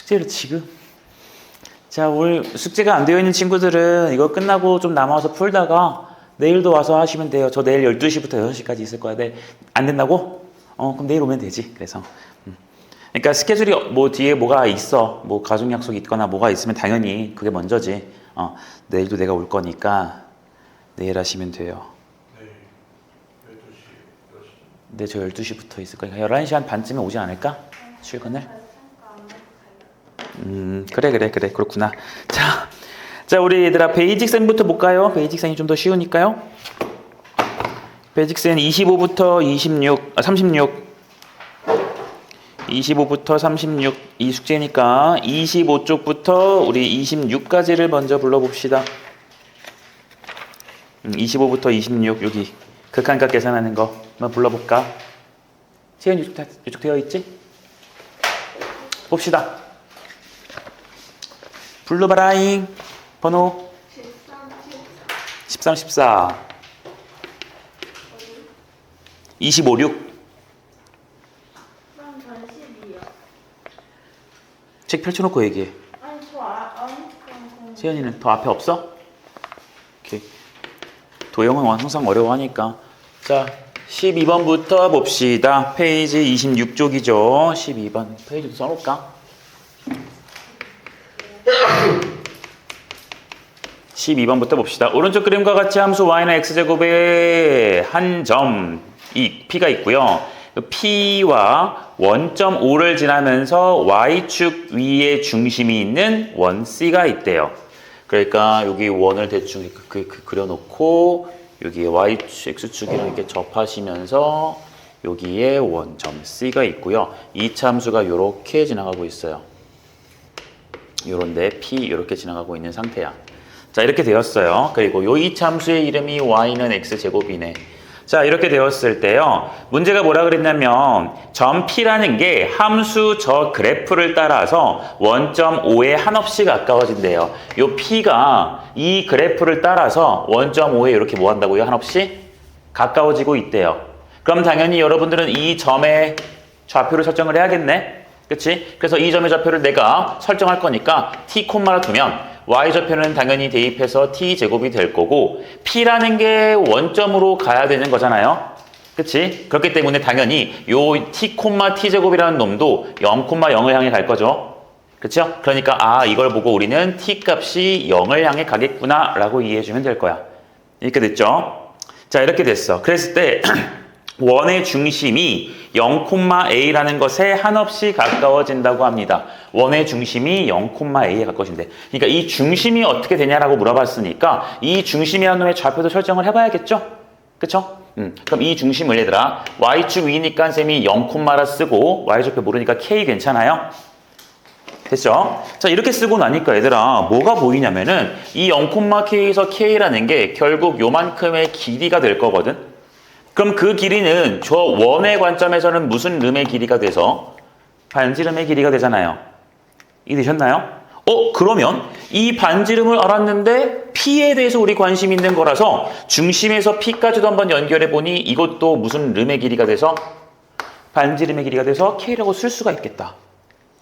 숙제를 지금? 자, 오늘 숙제가 안 되어 있는 친구들은 이거 끝나고 좀 남아서 풀다가 내일도 와서 하시면 돼요. 저 내일 12시부터 6시까지 있을 거야. 네. 안 된다고? 그럼 내일 오면 되지. 그래서. 그러니까 스케줄이 뭐 뒤에 뭐가 있어. 뭐 가족 약속이 있거나 뭐가 있으면 당연히 그게 먼저지. 내일도 내가 올 거니까 내일 하시면 돼요. 네, 저 12시부터 있을 거니까 11시 한 반쯤에 오지 않을까? 출근을? 그래. 그렇구나. 자, 우리 얘들아, 베이직 셈부터 볼까요? 베이직 셈이 좀 더 쉬우니까요. 베이직 셈 25부터 36. 25부터 36 이 숙제니까 25쪽부터 우리 26까지를 먼저 불러봅시다. 25부터 26 여기 극한값 계산하는 거 한번 불러볼까? 시간 이쪽 되어 있지? 봅시다. 불러봐라잉. 번호 13, 14 25, 6 책 펼쳐놓고 얘기해. 아니 세연이는 더 앞에 없어? 오케이. 도형은 항상 어려워하니까. 자, 12번부터 봅시다. 페이지 26쪽이죠. 12번 페이지도 써놓을까? 12번부터 봅시다. 오른쪽 그림과 같이 함수 y는 x제곱에 한 점 p가 있고요. P와 원점 5를 지나면서 Y축 위에 중심이 있는 원 C가 있대요. 그러니까 여기 원을 대충 그려놓고 여기에 Y축, X축이랑 이렇게 접하시면서 여기에 원점 C가 있고요. 이 참수가 이렇게 지나가고 있어요. 요런데 P 이렇게 지나가고 있는 상태야. 자, 이렇게 되었어요. 그리고 요 이 참수의 이름이 Y는 X제곱이네. 자, 이렇게 되었을 때요. 문제가 뭐라 그랬냐면 점 P라는 게 함수 저 그래프를 따라서 원점 5에 한없이 가까워진대요. 요 P가 이 그래프를 따라서 원점 5에 이렇게 뭐 한다고요? 한없이 가까워지고 있대요. 그럼 당연히 여러분들은 이 점의 좌표를 설정을 해야겠네. 그치? 그래서 이 점의 좌표를 내가 설정할 거니까 t, 콤마를 두면 y좌표는 당연히 대입해서 t제곱이 될 거고 p라는 게 원점으로 가야 되는 거잖아요. 그치? 그렇기 때문에 당연히 요 t, t제곱이라는 놈도 0,0을 향해 갈 거죠. 그쵸? 그러니까 이걸 보고 우리는 t 값이 0을 향해 가겠구나 라고 이해해주면 될 거야. 이렇게 됐죠? 자, 이렇게 됐어. 그랬을 때 원의 중심이 0,a라는 것에 한없이 가까워진다고 합니다. 원의 중심이 0,a에 가까워진대. 그러니까 이 중심이 어떻게 되냐라고 물어봤으니까 이 중심이라는 놈의 좌표도 설정을 해봐야겠죠? 그쵸? 그럼 이 중심을 얘들아 y축 위니까 쌤이 0,라 쓰고 y좌표 모르니까 k 괜찮아요? 됐죠? 자, 이렇게 쓰고 나니까 얘들아 뭐가 보이냐면은 이 0,k에서 k라는 게 결국 요만큼의 길이가 될 거거든. 그럼 그 길이는 저 원의 관점에서는 무슨 름의 길이가 돼서 반지름의 길이가 되잖아요. 이해되셨나요? 그러면 이 반지름을 알았는데 P에 대해서 우리 관심 있는 거라서 중심에서 P까지도 한번 연결해 보니 이것도 무슨 름의 길이가 돼서 반지름의 길이가 돼서 K라고 쓸 수가 있겠다.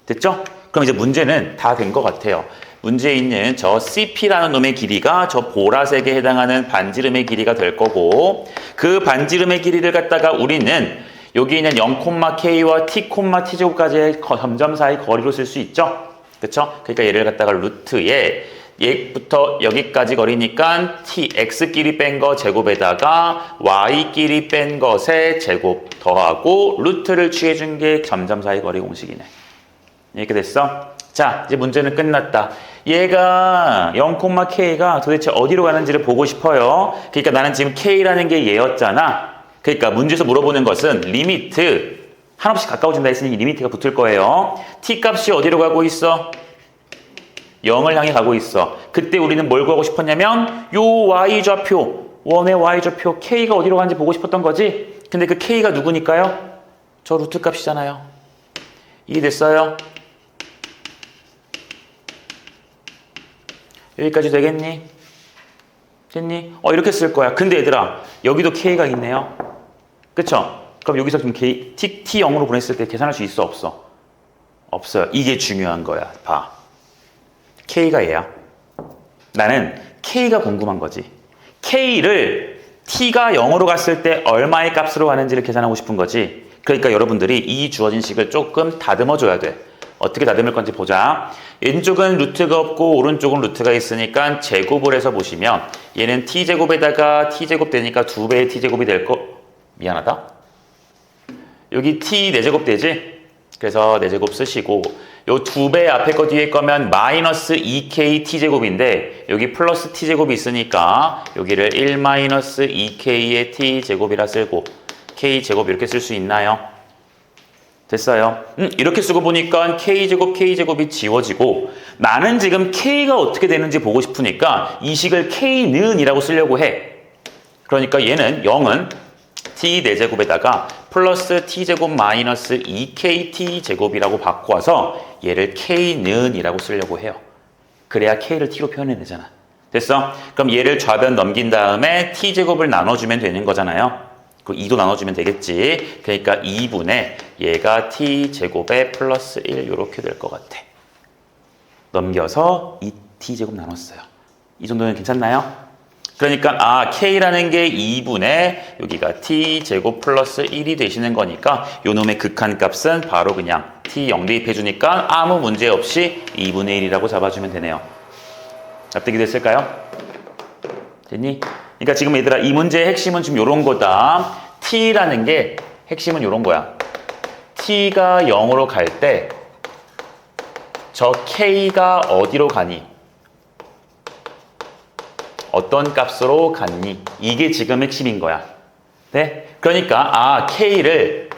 됐죠? 그럼 이제 문제는 다 된 것 같아요. 문제에 있는 저 CP라는 놈의 길이가 저 보라색에 해당하는 반지름의 길이가 될 거고 그 반지름의 길이를 갖다가 우리는 여기 있는 0,k와 t,t제곱까지의 점점 사이 거리로 쓸 수 있죠? 그쵸? 그러니까 얘를 갖다가 루트에 얘부터 여기까지 거리니까 x끼리 뺀 거 제곱에다가 y끼리 뺀 것의 제곱 더하고 루트를 취해준 게 점점 사이 거리 공식이네. 이렇게 됐어? 자, 이제 문제는 끝났다. 얘가 0,k가 도대체 어디로 가는지를 보고 싶어요. 그러니까 나는 지금 k라는 게 얘였잖아. 그러니까 문제에서 물어보는 것은 리미트 한없이 가까워진다 했으니 리미트가 붙을 거예요. t 값이 어디로 가고 있어? 0을 향해 가고 있어. 그때 우리는 뭘 구하고 싶었냐면 요 y좌표, 원의 y좌표 k가 어디로 가는지 보고 싶었던 거지. 근데 그 k가 누구니까요? 저 루트 값이잖아요. 이해됐어요? 여기까지 되겠니? 됐니? 이렇게 쓸 거야. 근데 얘들아, 여기도 K가 있네요. 그쵸? 그럼 여기서 지금 K, T0으로 보냈을 때 계산할 수 있어, 없어? 없어요. 이게 중요한 거야. 봐. K가 얘야. 나는 K가 궁금한 거지. K를 T가 0으로 갔을 때 얼마의 값으로 가는지를 계산하고 싶은 거지. 그러니까 여러분들이 이 주어진 식을 조금 다듬어 줘야 돼. 어떻게 다듬을 건지 보자. 왼쪽은 루트가 없고 오른쪽은 루트가 있으니까 제곱을 해서 보시면 얘는 t제곱에다가 t제곱 되니까 2배의 t제곱이 될 거. 미안하다. 여기 t 4제곱 되지? 그래서 4제곱 쓰시고 요 2배 앞에 거 뒤에 거면 마이너스 2k t제곱인데 여기 플러스 t제곱이 있으니까 여기를 1 마이너스 2k의 t제곱이라 쓰고 k제곱 이렇게 쓸 수 있나요? 됐어요. 이렇게 쓰고 보니까 k제곱이 지워지고 나는 지금 k가 어떻게 되는지 보고 싶으니까 이 식을 k는 이라고 쓰려고 해. 그러니까 얘는 0은 t 4제곱에다가 플러스 t제곱 마이너스 2k t제곱이라고 바꿔서 얘를 k는 이라고 쓰려고 해요. 그래야 k를 t로 표현해내잖아. 됐어? 그럼 얘를 좌변 넘긴 다음에 t제곱을 나눠주면 되는 거잖아요. 그 2도 나눠주면 되겠지. 그러니까 2분의 얘가 t제곱에 플러스 1 이렇게 될 것 같아. 넘겨서 2t제곱 나눴어요. 이 정도는 괜찮나요? 그러니까 k라는 게 2분의 여기가 t제곱 플러스 1이 되시는 거니까 요 놈의 극한값은 바로 그냥 t 0 대입해주니까 아무 문제 없이 2분의 1이라고 잡아주면 되네요. 납득이 됐을까요? 됐니? 그러니까 지금 얘들아 이 문제의 핵심은 지금 요런 거다. t라는 게 핵심은 요런 거야. t가 0으로 갈 때 저 k가 어디로 가니? 어떤 값으로 갔니? 이게 지금 핵심인 거야. 네? 그러니까 k를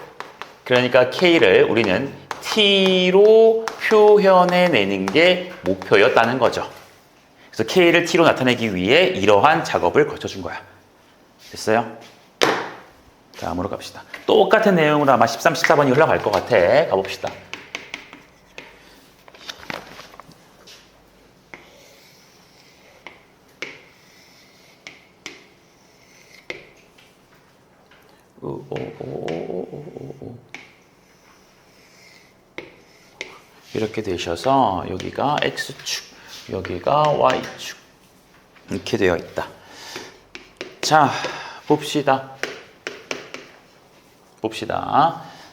우리는 t로 표현해내는 게 목표였다는 거죠. 그래서 k를 t로 나타내기 위해 이러한 작업을 거쳐준 거야. 됐어요? 다음으로 갑시다. 똑같은 내용으로 아마 13, 14번이 흘러갈 것 같아. 가봅시다. 이렇게 되셔서 여기가 x축, 여기가 y축 이렇게 되어 있다. 자, 봅시다.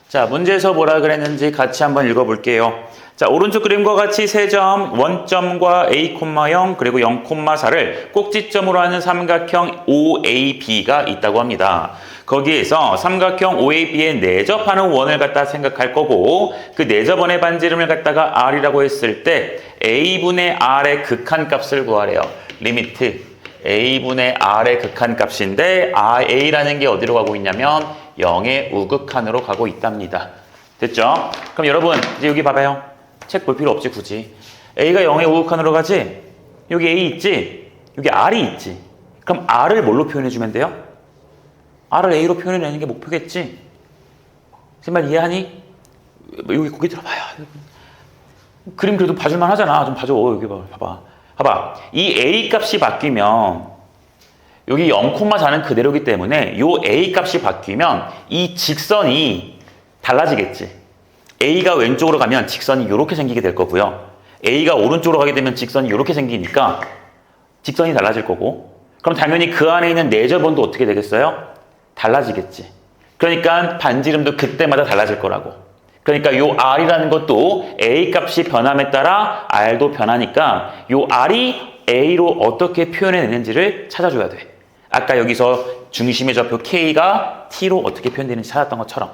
자, 문제에서 뭐라 그랬는지 같이 한번 읽어볼게요. 자, 오른쪽 그림과 같이 세 점, 원점과 a, 0 그리고 0, 4를 꼭지점으로 하는 삼각형 OAB가 있다고 합니다. 거기에서 삼각형 OAB에 내접하는 원을 갖다 생각할 거고 그 내접원의 반지름을 갖다가 R이라고 했을 때 A분의 R의 극한값을 구하래요. 리미트 A분의 R의 극한값인데 A라는 게 어디로 가고 있냐면 0의 우극한으로 가고 있답니다. 됐죠? 그럼 여러분 이제 여기 봐봐요. 책 볼 필요 없지 굳이. A가 0의 우극한으로 가지? 여기 A 있지? 여기 R이 있지? 그럼 R을 뭘로 표현해주면 돼요? R을 A로 표현해내는 게 목표겠지? 제 말 이해하니? 여기 고개 들어봐요. 그림 그래도 봐줄만 하잖아. 좀 봐줘. 여기 봐봐. 이 A 값이 바뀌면 여기 0,4는 그대로기 때문에 이 A 값이 바뀌면 이 직선이 달라지겠지. A가 왼쪽으로 가면 직선이 이렇게 생기게 될 거고요. A가 오른쪽으로 가게 되면 직선이 이렇게 생기니까 직선이 달라질 거고 그럼 당연히 그 안에 있는 내접원도 어떻게 되겠어요? 달라지겠지. 그러니까 반지름도 그때마다 달라질 거라고. 그러니까 요 R이라는 것도 A 값이 변함에 따라 R도 변하니까 요 R이 A로 어떻게 표현해내는지를 찾아줘야 돼. 아까 여기서 중심의 좌표 K가 T로 어떻게 표현되는지 찾았던 것처럼.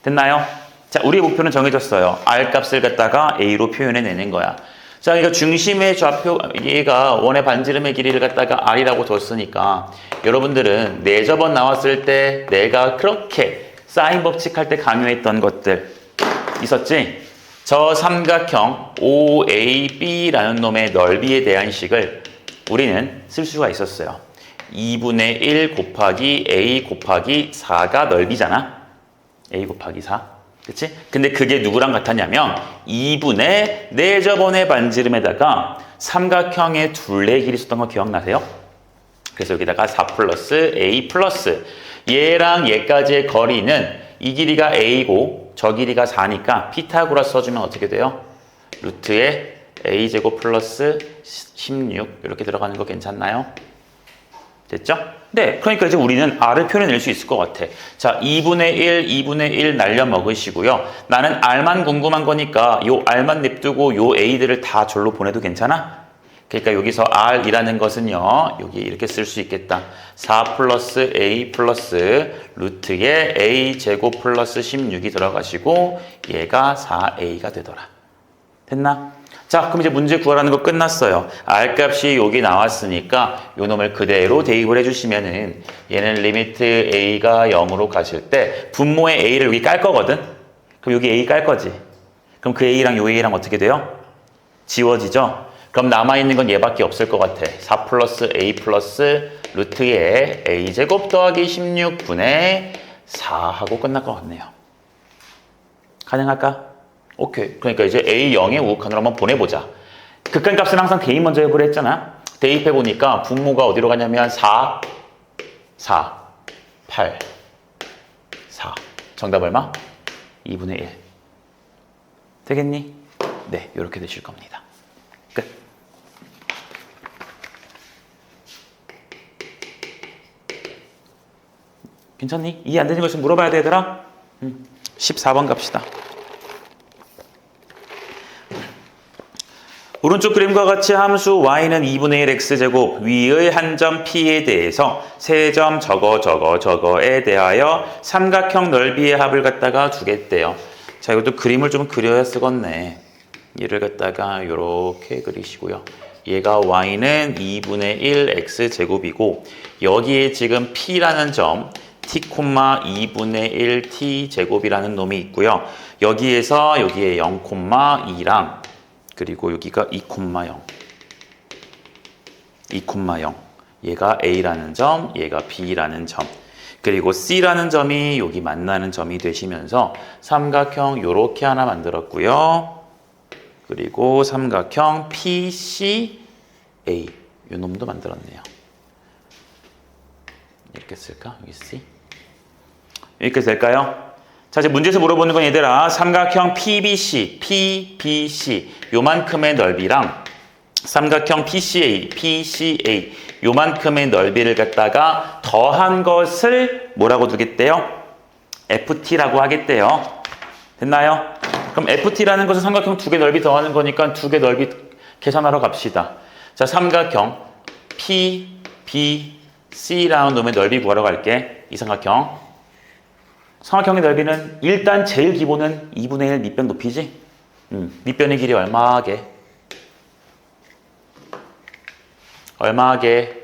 됐나요? 자, 우리의 목표는 정해졌어요. R 값을 갖다가 A로 표현해내는 거야. 자, 그러니까 중심의 좌표, 얘가 원의 반지름의 길이를 갖다가 R이라고 뒀으니까 여러분들은 내접원 나왔을 때 내가 그렇게 사인 법칙 할 때 강요했던 것들 있었지? 저 삼각형 OAB라는 놈의 넓이에 대한 식을 우리는 쓸 수가 있었어요. 2분의 1 곱하기 A 곱하기 4가 넓이잖아. A 곱하기 4. 그치? 근데 그게 누구랑 같았냐면 2분의 내접원의 반지름에다가 삼각형의 둘레 길이 있었던 거 기억나세요? 그래서 여기다가 4 플러스 A 플러스 얘랑 얘까지의 거리는 이 길이가 A고 저 길이가 4니까 피타고라스 써주면 어떻게 돼요? 루트에 a제곱 플러스 16 이렇게 들어가는 거 괜찮나요? 됐죠? 네, 그러니까 이제 우리는 r을 표현해낼 수 있을 것 같아. 자, 2분의 1, 2분의 1 날려 먹으시고요. 나는 r만 궁금한 거니까 요 r만 냅두고 요 a들을 다 절로 보내도 괜찮아? 그러니까 여기서 r이라는 것은요. 여기 이렇게 쓸 수 있겠다. 4 플러스 a 플러스 루트에 a 제곱 플러스 16이 들어가시고 얘가 4a가 되더라. 됐나? 자, 그럼 이제 문제 구하라는 거 끝났어요. r 값이 여기 나왔으니까 요 놈을 그대로 대입을 해주시면은 얘는 리미트 a가 0으로 가실 때 분모의 a를 여기 깔 거거든? 그럼 여기 a 깔 거지? 그럼 그 a랑 요 a랑 어떻게 돼요? 지워지죠? 그럼 남아있는 건 얘밖에 없을 것 같아. 4 플러스 a 플러스 루트에 a제곱 더하기 16분의 4 하고 끝날 것 같네요. 가능할까? 오케이. 그러니까 이제 A0의 우극한으로 한번 보내보자. 극한값은 항상 대입 먼저 해보려 했잖아. 대입해보니까 분모가 어디로 가냐면 4, 4, 8, 4. 정답 얼마? 2분의 1. 되겠니? 네, 이렇게 되실 겁니다. 끝. 괜찮니? 이해 안 되는 거 있으면 물어봐야 되더라? 14번 갑시다. 오른쪽 그림과 같이 함수 y는 2분의 1 x제곱 위의 한 점 p에 대해서 세 점 저거에 대하여 삼각형 넓이의 합을 갖다가 주겠대요. 자, 이것도 그림을 좀 그려야 쓰겠네. 얘를 갖다가 이렇게 그리시고요. 얘가 y는 2분의 1 x제곱이고 여기에 지금 p라는 점 t, 2분의 1 t 제곱이라는 놈이 있고요. 여기에서 여기에 0,2랑 그리고 여기가 2,0. 2,0. 얘가 A라는 점, 얘가 B라는 점. 그리고 C라는 점이 여기 만나는 점이 되시면서 삼각형 요렇게 하나 만들었고요. 그리고 삼각형 PCA 요 놈도 만들었네요. 이렇게 쓸까? 여기 C. 이렇게 될까요? 자, 이제 문제에서 물어보는 건 얘들아 삼각형 PBC 요만큼의 넓이랑 삼각형 PCA 요만큼의 넓이를 갖다가 더한 것을 뭐라고 두겠대요? FT라고 하겠대요. 됐나요? 그럼 FT라는 것은 삼각형 두 개 넓이 더하는 거니까 두 개 넓이 계산하러 갑시다. 자, 삼각형 PBC라는 놈의 넓이 구하러 갈게. 이 삼각형 삼각형의 넓이는 일단 제일 기본은 2분의 1 밑변 높이지? 밑변의 길이 얼마게? 얼마게?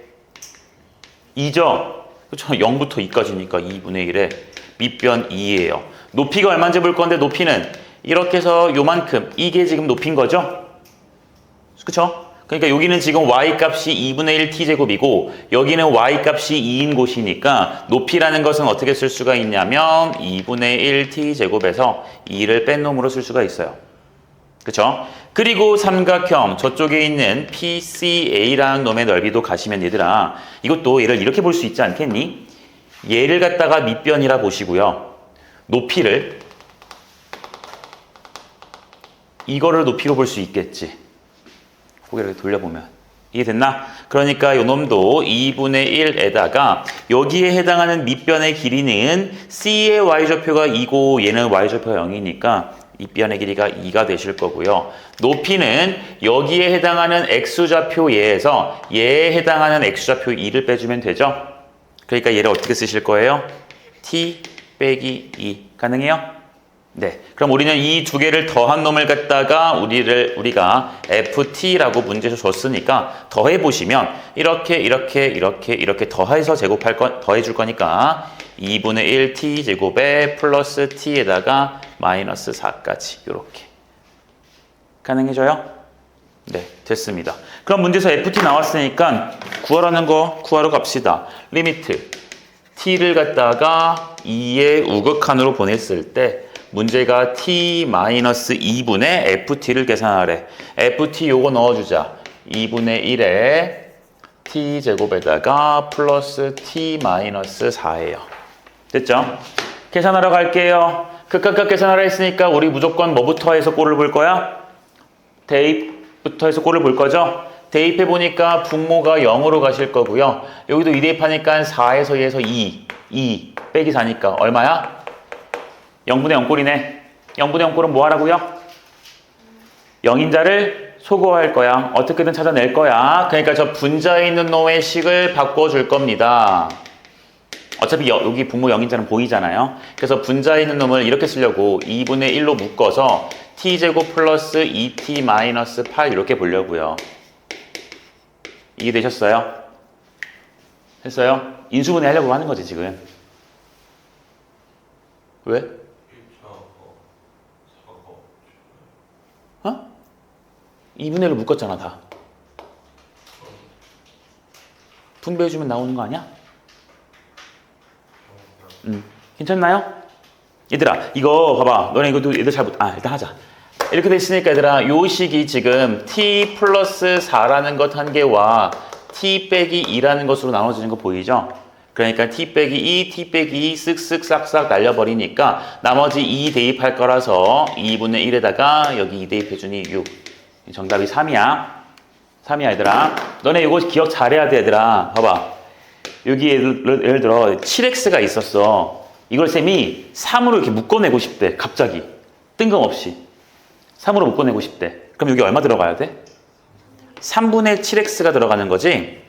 2죠? 그렇죠? 0부터 2까지니까 2분의 1에 밑변 2예요. 높이가 얼마인지 볼 건데 높이는 이렇게 해서 요만큼 이게 지금 높인 거죠? 그렇죠? 그러니까 여기는 지금 y값이 2분의 1 t제곱이고 여기는 y값이 2인 곳이니까 높이라는 것은 어떻게 쓸 수가 있냐면 2분의 1 t제곱에서 2를 뺀 놈으로 쓸 수가 있어요. 그렇죠? 그리고 삼각형 저쪽에 있는 PCA라는 놈의 넓이도 가시면 얘들아 이것도 얘를 이렇게 볼 수 있지 않겠니? 얘를 갖다가 밑변이라 보시고요. 높이를 이거를 높이로 볼 수 있겠지. 고개를 돌려보면 이해됐나? 그러니까 요 놈도 2분의 1에다가 여기에 해당하는 밑변의 길이는 C의 y좌표가 2고 얘는 y좌표가 0이니까 밑변의 길이가 2가 되실 거고요. 높이는 여기에 해당하는 x좌표 얘에서 얘에 해당하는 x좌표 2를 빼주면 되죠? 그러니까 얘를 어떻게 쓰실 거예요? t 빼기 2 가능해요? 네, 그럼 우리는 이 두 개를 더한 놈을 갖다가 우리가 FT라고 문제에서 줬으니까 더해보시면 이렇게 더해서 더해줄 거니까 2분의 1 T제곱에 플러스 T에다가 마이너스 4까지 이렇게 가능해져요? 네, 됐습니다. 그럼 문제에서 FT 나왔으니까 구하라는 거 구하러 갑시다. 리미트 T를 갖다가 2의 우극한으로 보냈을 때 문제가 t-2분의 ft를 계산하래. ft 요거 넣어주자. 2분의 1에 t제곱에다가 플러스 t-4예요. 됐죠? 계산하러 갈게요. 극한값 계산하라 했으니까 우리 무조건 뭐부터 해서 꼴을 볼 거야? 대입부터 해서 꼴을 볼 거죠? 대입해보니까 분모가 0으로 가실 거고요. 여기도 2 대입하니까 4에서 2에서 2 빼기 4니까 얼마야? 0분의 0 꼴이네. 0분의 0 꼴은 뭐 하라고요? 0인자를 소거할 거야. 어떻게든 찾아낼 거야. 그러니까 저 분자에 있는 놈의 식을 바꿔줄 겁니다. 어차피 여기 분모 0인자는 보이잖아요. 그래서 분자에 있는 놈을 이렇게 쓰려고 2분의 1로 묶어서 t제곱 플러스 2t 마이너스 8 이렇게 보려고요. 이해되셨어요? 했어요? 인수분해 하려고 하는 거지 지금. 왜? 어? 2분의 1로 묶었잖아 다. 분배해주면 나오는 거 아니야? 괜찮나요? 얘들아 이거 봐봐. 너네 이것도 얘들 잘 일단 하자. 이렇게 됐으니까 얘들아 요 식이 지금 t 플러스 4라는 것 한 개와 t 빼기 2라는 것으로 나눠지는 거 보이죠? 그러니까 t 빼기 2, t 빼기 2 쓱쓱 싹싹 날려버리니까 나머지 2 대입할 거라서 2분의 1에다가 여기 2 대입해주니 6. 정답이 3이야. 3이야 얘들아. 너네 이거 기억 잘해야 돼 얘들아. 봐봐. 여기 예를 들어 7x가 있었어. 이걸 쌤이 3으로 이렇게 묶어내고 싶대. 갑자기. 뜬금없이. 3으로 묶어내고 싶대. 그럼 여기 얼마 들어가야 돼? 3분의 7x가 들어가는 거지.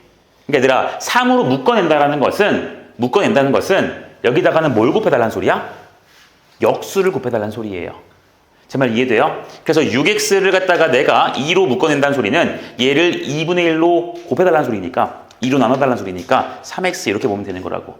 그러니까 얘들아 3으로 묶어낸다는 것은 여기다가는 뭘 곱해달라는 소리야? 역수를 곱해달라는 소리예요. 제 말 이해돼요? 그래서 6x를 갖다가 내가 2로 묶어낸다는 소리는 얘를 2분의 1로 곱해달라는 소리니까 2로 나눠달라는 소리니까 3x 이렇게 보면 되는 거라고.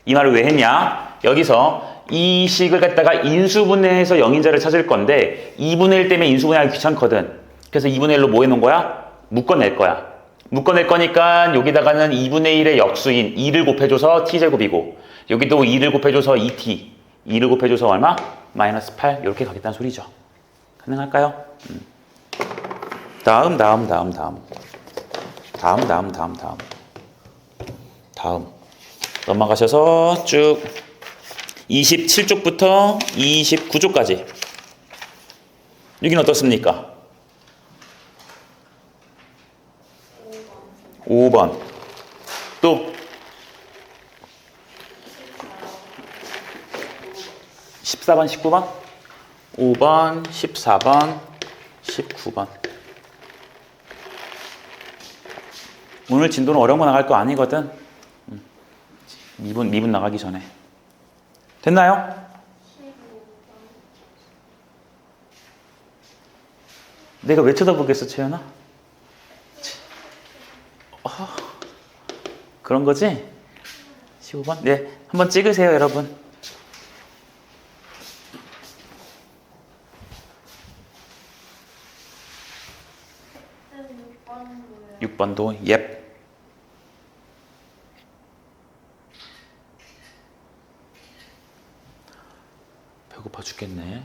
이 말을 왜 했냐? 여기서 이 식을 갖다가 인수분해해서 0인자를 찾을 건데 2분의 1 때문에 인수분해하기 귀찮거든. 그래서 2분의 1로 뭐 해놓은 거야? 묶어낼 거야. 묶어낼 거니까 여기다가는 2분의 1의 역수인 2를 곱해줘서 t제곱이고 여기도 2를 곱해줘서 2t 2를 곱해줘서 얼마? 마이너스 8 이렇게 가겠다는 소리죠. 가능할까요? 다음 넘어가셔서 쭉 27쪽부터 29쪽까지 여기는 어떻습니까? 5번 또 14번, 19번? 5번, 14번, 19번. 오늘 진도는 어려운 거 나갈 거 아니거든. 미분 나가기 전에. 됐나요? 내가 왜 쳐다보겠어, 채연아? 그런 거지? 15번? 네, 한번 찍으세요, 여러분. 6번도 예. 배고파 죽겠네.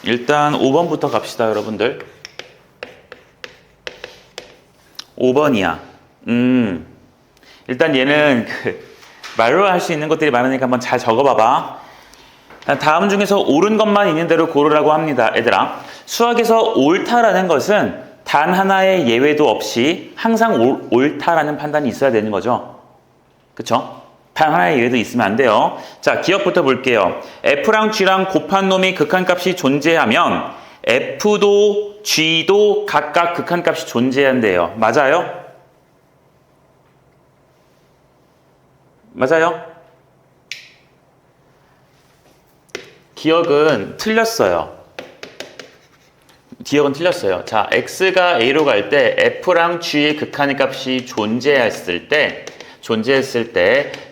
일단 5번부터 갑시다, 여러분들. 5번이야. 일단 얘는 말로 할 수 있는 것들이 많으니까 한번 잘 적어봐봐. 다음 중에서 옳은 것만 있는 대로 고르라고 합니다. 얘들아, 수학에서 옳다라는 것은 단 하나의 예외도 없이 항상 옳다라는 판단이 있어야 되는 거죠. 그쵸? 단 하나의 예외도 있으면 안 돼요. 자, 기억부터 볼게요. F랑 G랑 곱한 놈이 극한값이 존재하면 F도 G도 각각 극한값이 존재한대요. 맞아요? 맞아요? 기억은 틀렸어요. 자, X가 A로 갈 때 F랑 G의 극한값이 존재했을 때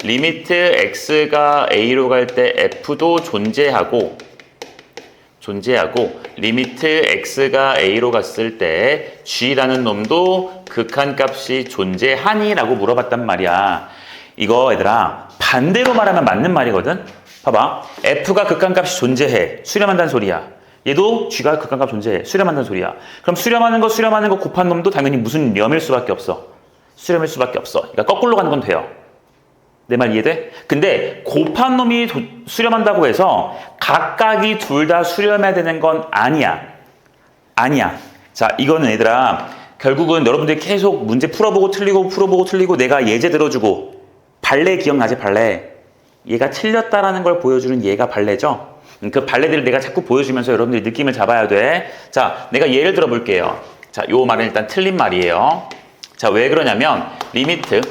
리미트 X가 A로 갈 때 F도 존재하고 리미트 X가 A로 갔을 때 G라는 놈도 극한값이 존재하니? 라고 물어봤단 말이야. 이거 얘들아 반대로 말하면 맞는 말이거든? 봐봐. f가 극한값이 존재해. 수렴한다는 소리야. 얘도 g가 극한값 존재해. 수렴한다는 소리야. 그럼 수렴하는 거 곱한 놈도 당연히 무슨 렴일 수밖에 없어. 수렴일 수밖에 없어. 그러니까 거꾸로 가는 건 돼요. 내 말 이해돼? 근데 곱한 놈이 수렴한다고 해서 각각이 둘 다 수렴해야 되는 건 아니야. 아니야. 자, 이거는 얘들아, 결국은 여러분들이 계속 문제 풀어보고 틀리고 내가 예제 들어주고 발레 기억나지? 발레. 얘가 틀렸다라는 걸 보여주는 얘가 발레죠? 그 발레들을 내가 자꾸 보여주면서 여러분들이 느낌을 잡아야 돼. 자, 내가 예를 들어 볼게요. 자, 요 말은 일단 틀린 말이에요. 자, 왜 그러냐면 리미트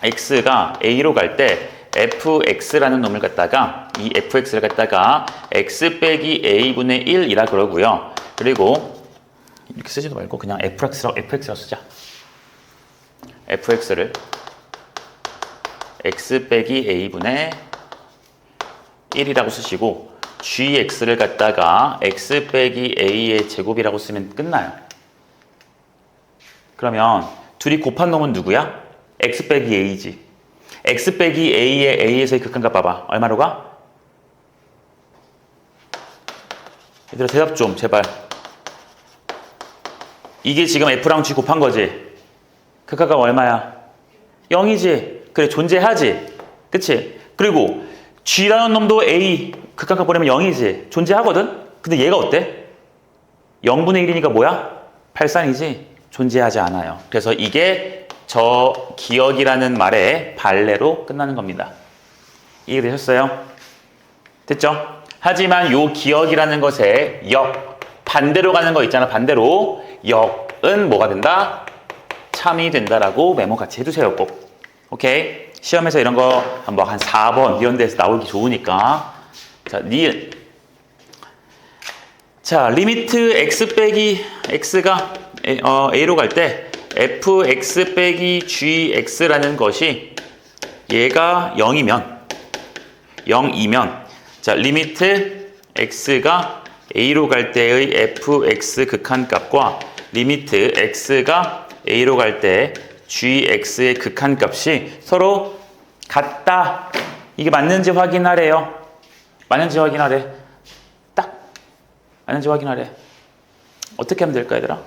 x가 a로 갈 때 fx라는 놈을 갖다가 이 fx를 갖다가 x 빼기 a분의 1이라 그러고요. 그리고 이렇게 쓰지도 말고 그냥 fx라고 쓰자. fx를 x 빼기 a분의 1이라고 쓰시고 gx를 갖다가 x 빼기 a의 제곱이라고 쓰면 끝나요. 그러면 둘이 곱한 놈은 누구야? x 빼기 a지. x 빼기 a의 a에서의 극한값 봐봐. 얼마로 가? 얘들아 대답 좀 제발. 이게 지금 f랑 g 곱한 거지. 극한값 얼마야? 0이지. 그래 존재하지. 그치? 그리고 g라는 놈도 a 극한값 보내면 0이지. 존재하거든? 근데 얘가 어때? 0분의 1이니까 뭐야? 8산이지. 존재하지 않아요. 그래서 이게 저 기억이라는 말의 발레로 끝나는 겁니다. 이해되셨어요? 됐죠? 하지만 요 기억이라는 것에 반대로 가는 거 있잖아. 반대로 역은 뭐가 된다? 참이 된다라고 메모 같이 해두세요. 꼭. 오케이? 시험에서 이런 거 뭐 한 4번 이런 데서 나오기 좋으니까. 자, 니은. 자, 리미트 x 빼기 x가 a로 갈 때 fx 빼기 gx라는 것이 얘가 0이면 자, 리미트 x가 a로 갈 때의 fx 극한값과 리미트 x가 a로 갈 때 gx의 극한값이 서로 같다. 이게 맞는지 확인하래요. 맞는지 확인하래. 딱 맞는지 확인하래. 어떻게 하면 될까 얘들아?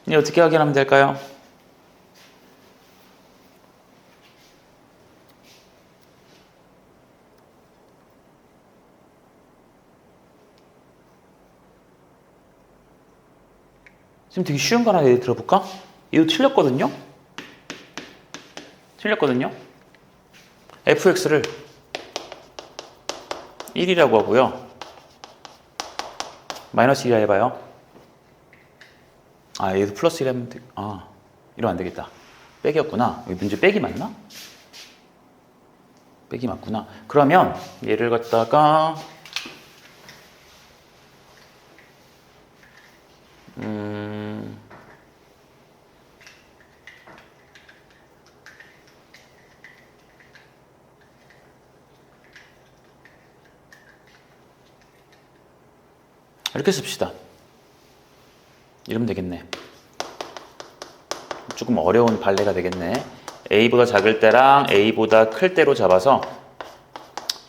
이제 어떻게 확인하면 될까요? 지금 되게 쉬운 거 하나 예를 들어볼까? 이거 틀렸거든요? fx를 1이라고 하고요. 마이너스 1이라 해봐요. 아, 얘도 플러스 1 하면 돼. 아, 이러면 안 되겠다. 빼기였구나. 여기 문제 빼기 맞나? 빼기 맞구나. 그러면 얘를 갖다가 이렇게 씁시다. 이러면 되겠네. 조금 어려운 발레가 되겠네. a보다 작을 때랑 a보다 클 때로 잡아서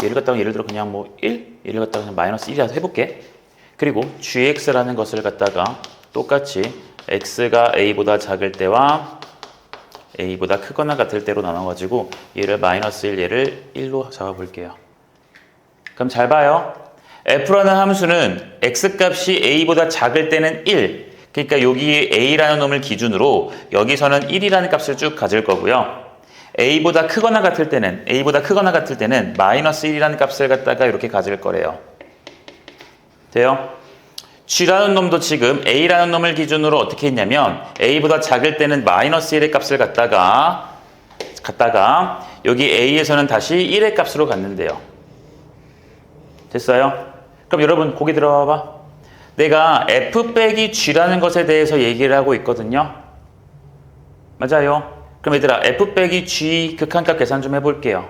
얘를 갖다가 예를 들어 그냥 뭐 1? 얘를 갖다가 그냥 마이너스 1이라도 해볼게. 그리고 gx라는 것을 갖다가 똑같이 x가 a보다 작을 때와 a보다 크거나 같을 때로 나눠가지고 얘를 마이너스 1, 얘를 1로 잡아볼게요. 그럼 잘 봐요. f라는 함수는 x값이 a보다 작을 때는 1. 그러니까 여기 a라는 놈을 기준으로 여기서는 1이라는 값을 쭉 가질 거고요. a보다 크거나 같을 때는 마이너스 1이라는 값을 갖다가 이렇게 가질 거래요. 돼요? g라는 놈도 지금 a라는 놈을 기준으로 어떻게 했냐면 a보다 작을 때는 마이너스 1의 값을 갖다가 여기 a에서는 다시 1의 값으로 갔는데요. 됐어요? 그럼 여러분 거기 들어와 봐. 내가 f 빼기 g라는 것에 대해서 얘기를 하고 있거든요. 맞아요. 그럼 얘들아 f 빼기 g 극한값 계산 좀 해볼게요.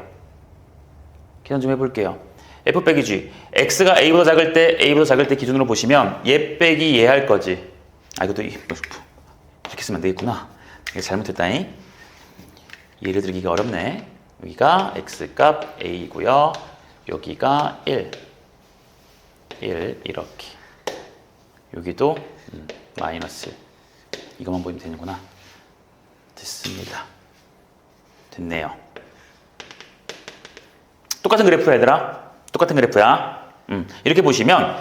f 빼기 g. x가 a보다 작을 때 기준으로 보시면 얘 빼기 얘 할 거지. 아, 이것도 이렇게 쓰면 안 되겠구나. 이거 잘못했다니. 예를 들기가 어렵네. 여기가 x값 a이고요. 여기가 1 이렇게. 여기도 마이너스. 이것만 보이면 되는구나. 됐습니다. 됐네요. 똑같은 그래프야, 얘들아. 똑같은 그래프야. 이렇게 보시면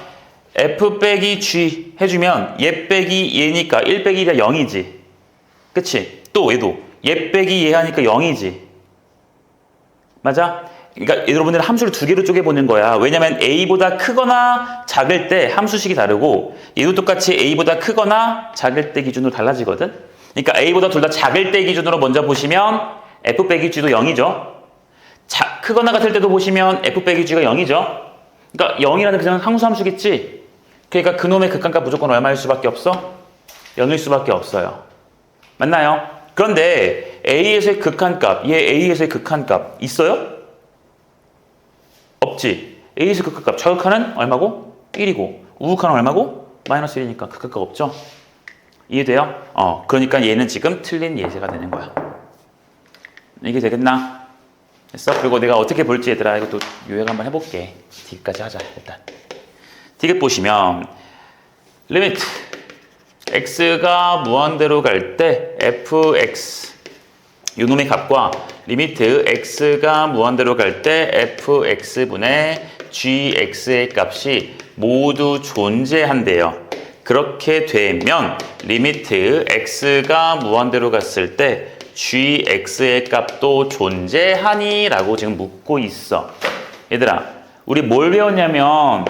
f 빼기 g 해주면 얘 빼기 얘니까 1 빼기 1이야 0이지. 그치? 또 얘도 얘 빼기 얘 하니까 0이지. 맞아? 그러니까 여러분들은 함수를 두 개로 쪼개보는 거야. 왜냐면 a보다 크거나 작을 때 함수식이 다르고 얘도 똑같이 a보다 크거나 작을 때 기준으로 달라지거든. 그러니까 a보다 둘 다 작을 때 기준으로 먼저 보시면 f 빼기 g도 0이죠. 크거나 같을 때도 보시면 f 빼기 g가 0이죠. 그러니까 0이라는 그냥 상수함수겠지. 그러니까 그놈의 극한값 무조건 얼마일 수밖에 없어? 0일 수밖에 없어요. 맞나요? 그런데 a에서의 극한값, 얘 a에서의 극한값 있어요? 없지. a에서 극한값, 좌극한은 얼마고? 1이고 우극한은 얼마고? 마이너스 1이니까 극한값 없죠? 이해돼요? 그러니까 얘는 지금 틀린 예제가 되는 거야. 이게 되겠나? 됐어? 그리고 내가 어떻게 볼지 얘들아 이것도 요약 한번 해볼게. 디귿까지 하자 일단. 디귿 보시면 리미트 x가 무한대로 갈 때 fx 요놈의 값과 리미트 x가 무한대로 갈 때 fx분의 gx의 값이 모두 존재한대요. 그렇게 되면 리미트 x가 무한대로 갔을 때 gx의 값도 존재하니? 라고 지금 묻고 있어. 얘들아, 우리 뭘 배웠냐면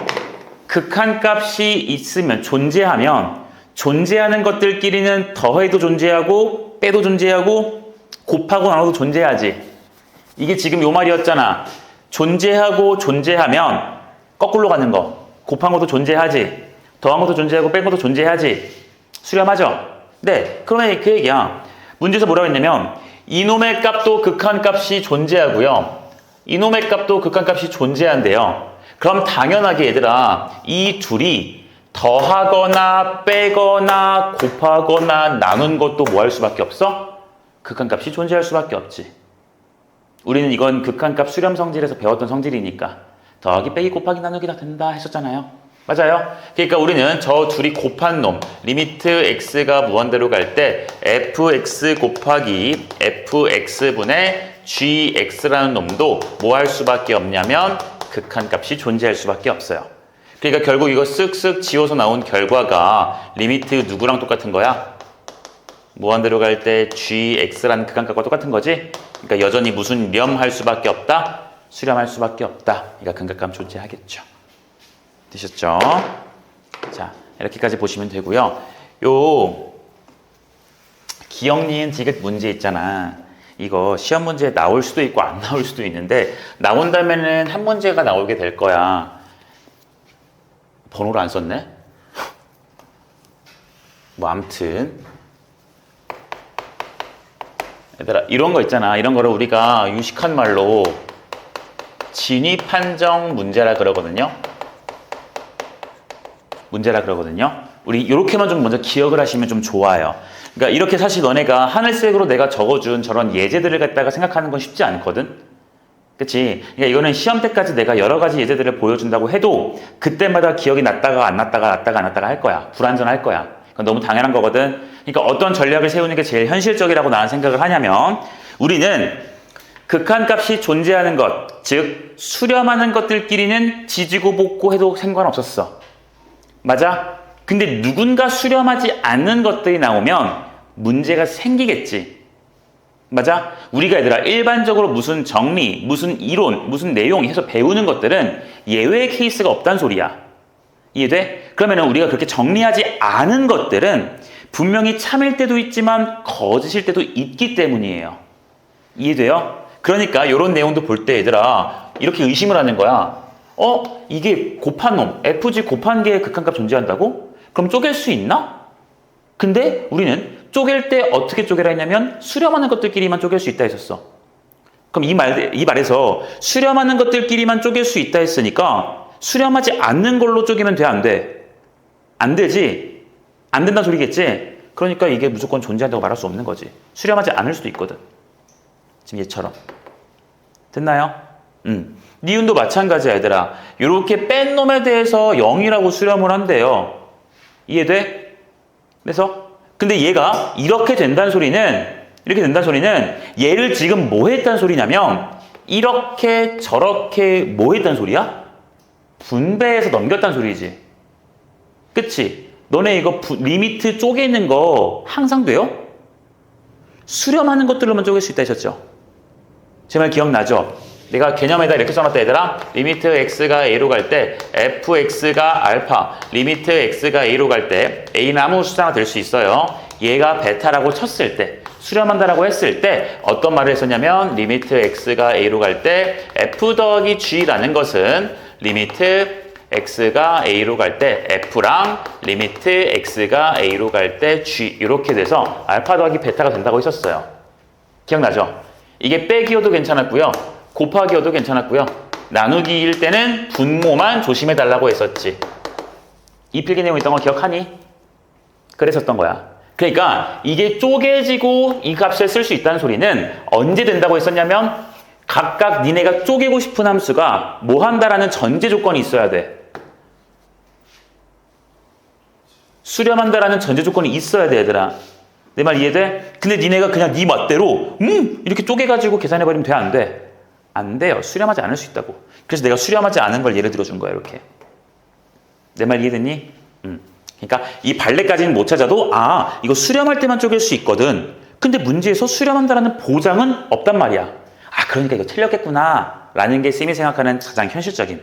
극한값이 있으면 존재하면 존재하는 것들끼리는 더해도 존재하고 빼도 존재하고 곱하고 나눠도 존재하지. 이게 지금 요 말이었잖아. 존재하고 존재하면 거꾸로 가는 거. 곱한 것도 존재하지. 더한 것도 존재하고 뺀 것도 존재하지. 수렴하죠? 네, 그러면 그 얘기야. 문제에서 뭐라고 했냐면 이놈의 값도 극한값이 존재하고요. 이놈의 값도 극한값이 존재한대요. 그럼 당연하게 얘들아 이 둘이 더하거나 빼거나 곱하거나 나눈 것도 뭐 할 수밖에 없어? 극한값이 존재할 수밖에 없지. 우리는 이건 극한값 수렴 성질에서 배웠던 성질이니까 더하기 빼기 곱하기 나누기 다 된다 했었잖아요. 맞아요. 그러니까 우리는 저 둘이 곱한 놈 리미트 x가 무한대로 갈 때 fx 곱하기 fx분의 gx라는 놈도 뭐 할 수밖에 없냐면 극한값이 존재할 수밖에 없어요. 그러니까 결국 이거 쓱쓱 지워서 나온 결과가 리미트 누구랑 똑같은 거야? 무한대로 갈 때 gx라는 극한값과 똑같은 거지? 그러니까 여전히 무슨 렴할 수밖에 없다? 수렴할 수밖에 없다. 그러니까 극한값 존재하겠죠. 되셨죠? 자, 이렇게까지 보시면 되고요. 요 기억, 니은, 디귿 문제 있잖아. 이거 시험 문제에 나올 수도 있고 안 나올 수도 있는데 나온다면은 한 문제가 나오게 될 거야. 번호를 안 썼네? 뭐 아무튼 얘들아 이런 거 있잖아. 이런 거를 우리가 유식한 말로 진위 판정 문제라 그러거든요. 우리 이렇게만 좀 먼저 기억을 하시면 좀 좋아요. 그러니까 이렇게 사실 너네가 하늘색으로 내가 적어준 저런 예제들을 갖다가 생각하는 건 쉽지 않거든. 그치? 그러니까 이거는 시험 때까지 내가 여러 가지 예제들을 보여준다고 해도 그때마다 기억이 났다가 안 났다가 할 거야. 불완전할 거야. 그건 너무 당연한 거거든. 그러니까 어떤 전략을 세우는 게 제일 현실적이라고 나는 생각을 하냐면 우리는 극한값이 존재하는 것, 즉 수렴하는 것들끼리는 지지고 볶고 해도 상관없었어. 맞아? 근데 누군가 수렴하지 않는 것들이 나오면 문제가 생기겠지. 맞아? 우리가 얘들아 일반적으로 무슨 정리, 무슨 이론, 무슨 내용 해서 배우는 것들은 예외의 케이스가 없단 소리야. 이해돼? 그러면 우리가 그렇게 정리하지 않은 것들은 분명히 참일 때도 있지만 거짓일 때도 있기 때문이에요. 이해돼요? 그러니까 이런 내용도 볼 때 얘들아 이렇게 의심을 하는 거야. 이게 곱한 놈, fg 곱한 게 극한값 존재한다고? 그럼 쪼갤 수 있나? 근데 우리는 쪼갤 때 어떻게 쪼개라 했냐면 수렴하는 것들끼리만 쪼갤 수 있다 했었어. 그럼 이 말에서 수렴하는 것들끼리만 쪼갤 수 있다 했으니까 수렴하지 않는 걸로 쪼개면 돼, 안 돼? 안 되지? 안 된다는 소리겠지? 그러니까 이게 무조건 존재한다고 말할 수 없는 거지. 수렴하지 않을 수도 있거든. 지금 얘처럼. 됐나요? 니은도 마찬가지야, 얘들아. 이렇게 뺀 놈에 대해서 0이라고 수렴을 한대요. 이해돼? 그래서 근데 얘가 이렇게 된다는 소리는 얘를 지금 뭐 했다는 소리냐면 이렇게 저렇게 뭐 했다는 소리야? 분배해서 넘겼다는 소리지. 그치? 너네 이거 리미트 쪼개는 거 항상 돼요? 수렴하는 것들로만 쪼갤 수 있다 하셨죠? 제 말 기억나죠? 내가 개념에다 이렇게 써놨다 얘들아. 리미트 x가 a로 갈 때 fx가 알파, 리미트 x가 a로 갈 때 a는 아무 숫자가 될 수 있어요. 얘가 베타라고 쳤을 때, 수렴한다라고 했을 때 어떤 말을 했었냐면 리미트 x가 a로 갈 때 f 더하기 g라는 것은 리미트 x가 a로 갈 때 f랑 리미트 x가 a로 갈 때 g 이렇게 돼서 알파 더하기 베타가 된다고 했었어요. 기억나죠? 이게 빼기여도 괜찮았고요. 곱하기여도 괜찮았고요. 나누기일 때는 분모만 조심해달라고 했었지. 이 필기 내용 있던 거 기억하니? 그랬었던 거야. 그러니까 이게 쪼개지고 이 값을 쓸 수 있다는 소리는 언제 된다고 했었냐면 각각 니네가 쪼개고 싶은 함수가 뭐 한다라는 전제 조건이 있어야 돼. 수렴한다라는 전제 조건이 있어야 돼, 얘들아. 내 말 이해돼? 근데 니네가 그냥 네 멋대로 이렇게 쪼개가지고 계산해버리면 돼, 안 돼? 안 돼요. 수렴하지 않을 수 있다고. 그래서 내가 수렴하지 않은 걸 예를 들어준 거야, 이렇게. 내 말 이해됐니? 그러니까 이 발레까지는 못 찾아도 이거 수렴할 때만 쪼갤 수 있거든. 근데 문제에서 수렴한다라는 보장은 없단 말이야. 그러니까 이거 틀렸겠구나 라는 게 쌤이 생각하는 가장 현실적인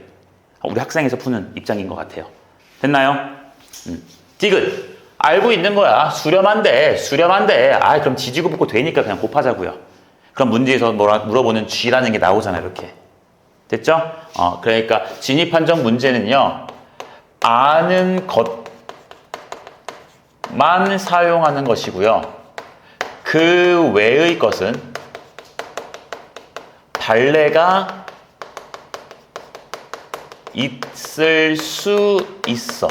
우리 학생에서 푸는 입장인 것 같아요. 됐나요? 디귿. 알고 있는 거야. 수렴한데. 그럼 지지고 붓고 되니까 그냥 곱하자고요. 그럼 문제에서 물어보는 G라는 게 나오잖아요. 이렇게. 됐죠? 그러니까 진입한정 문제는요. 아는 것만 사용하는 것이고요. 그 외의 것은 발레가 있을 수 있어.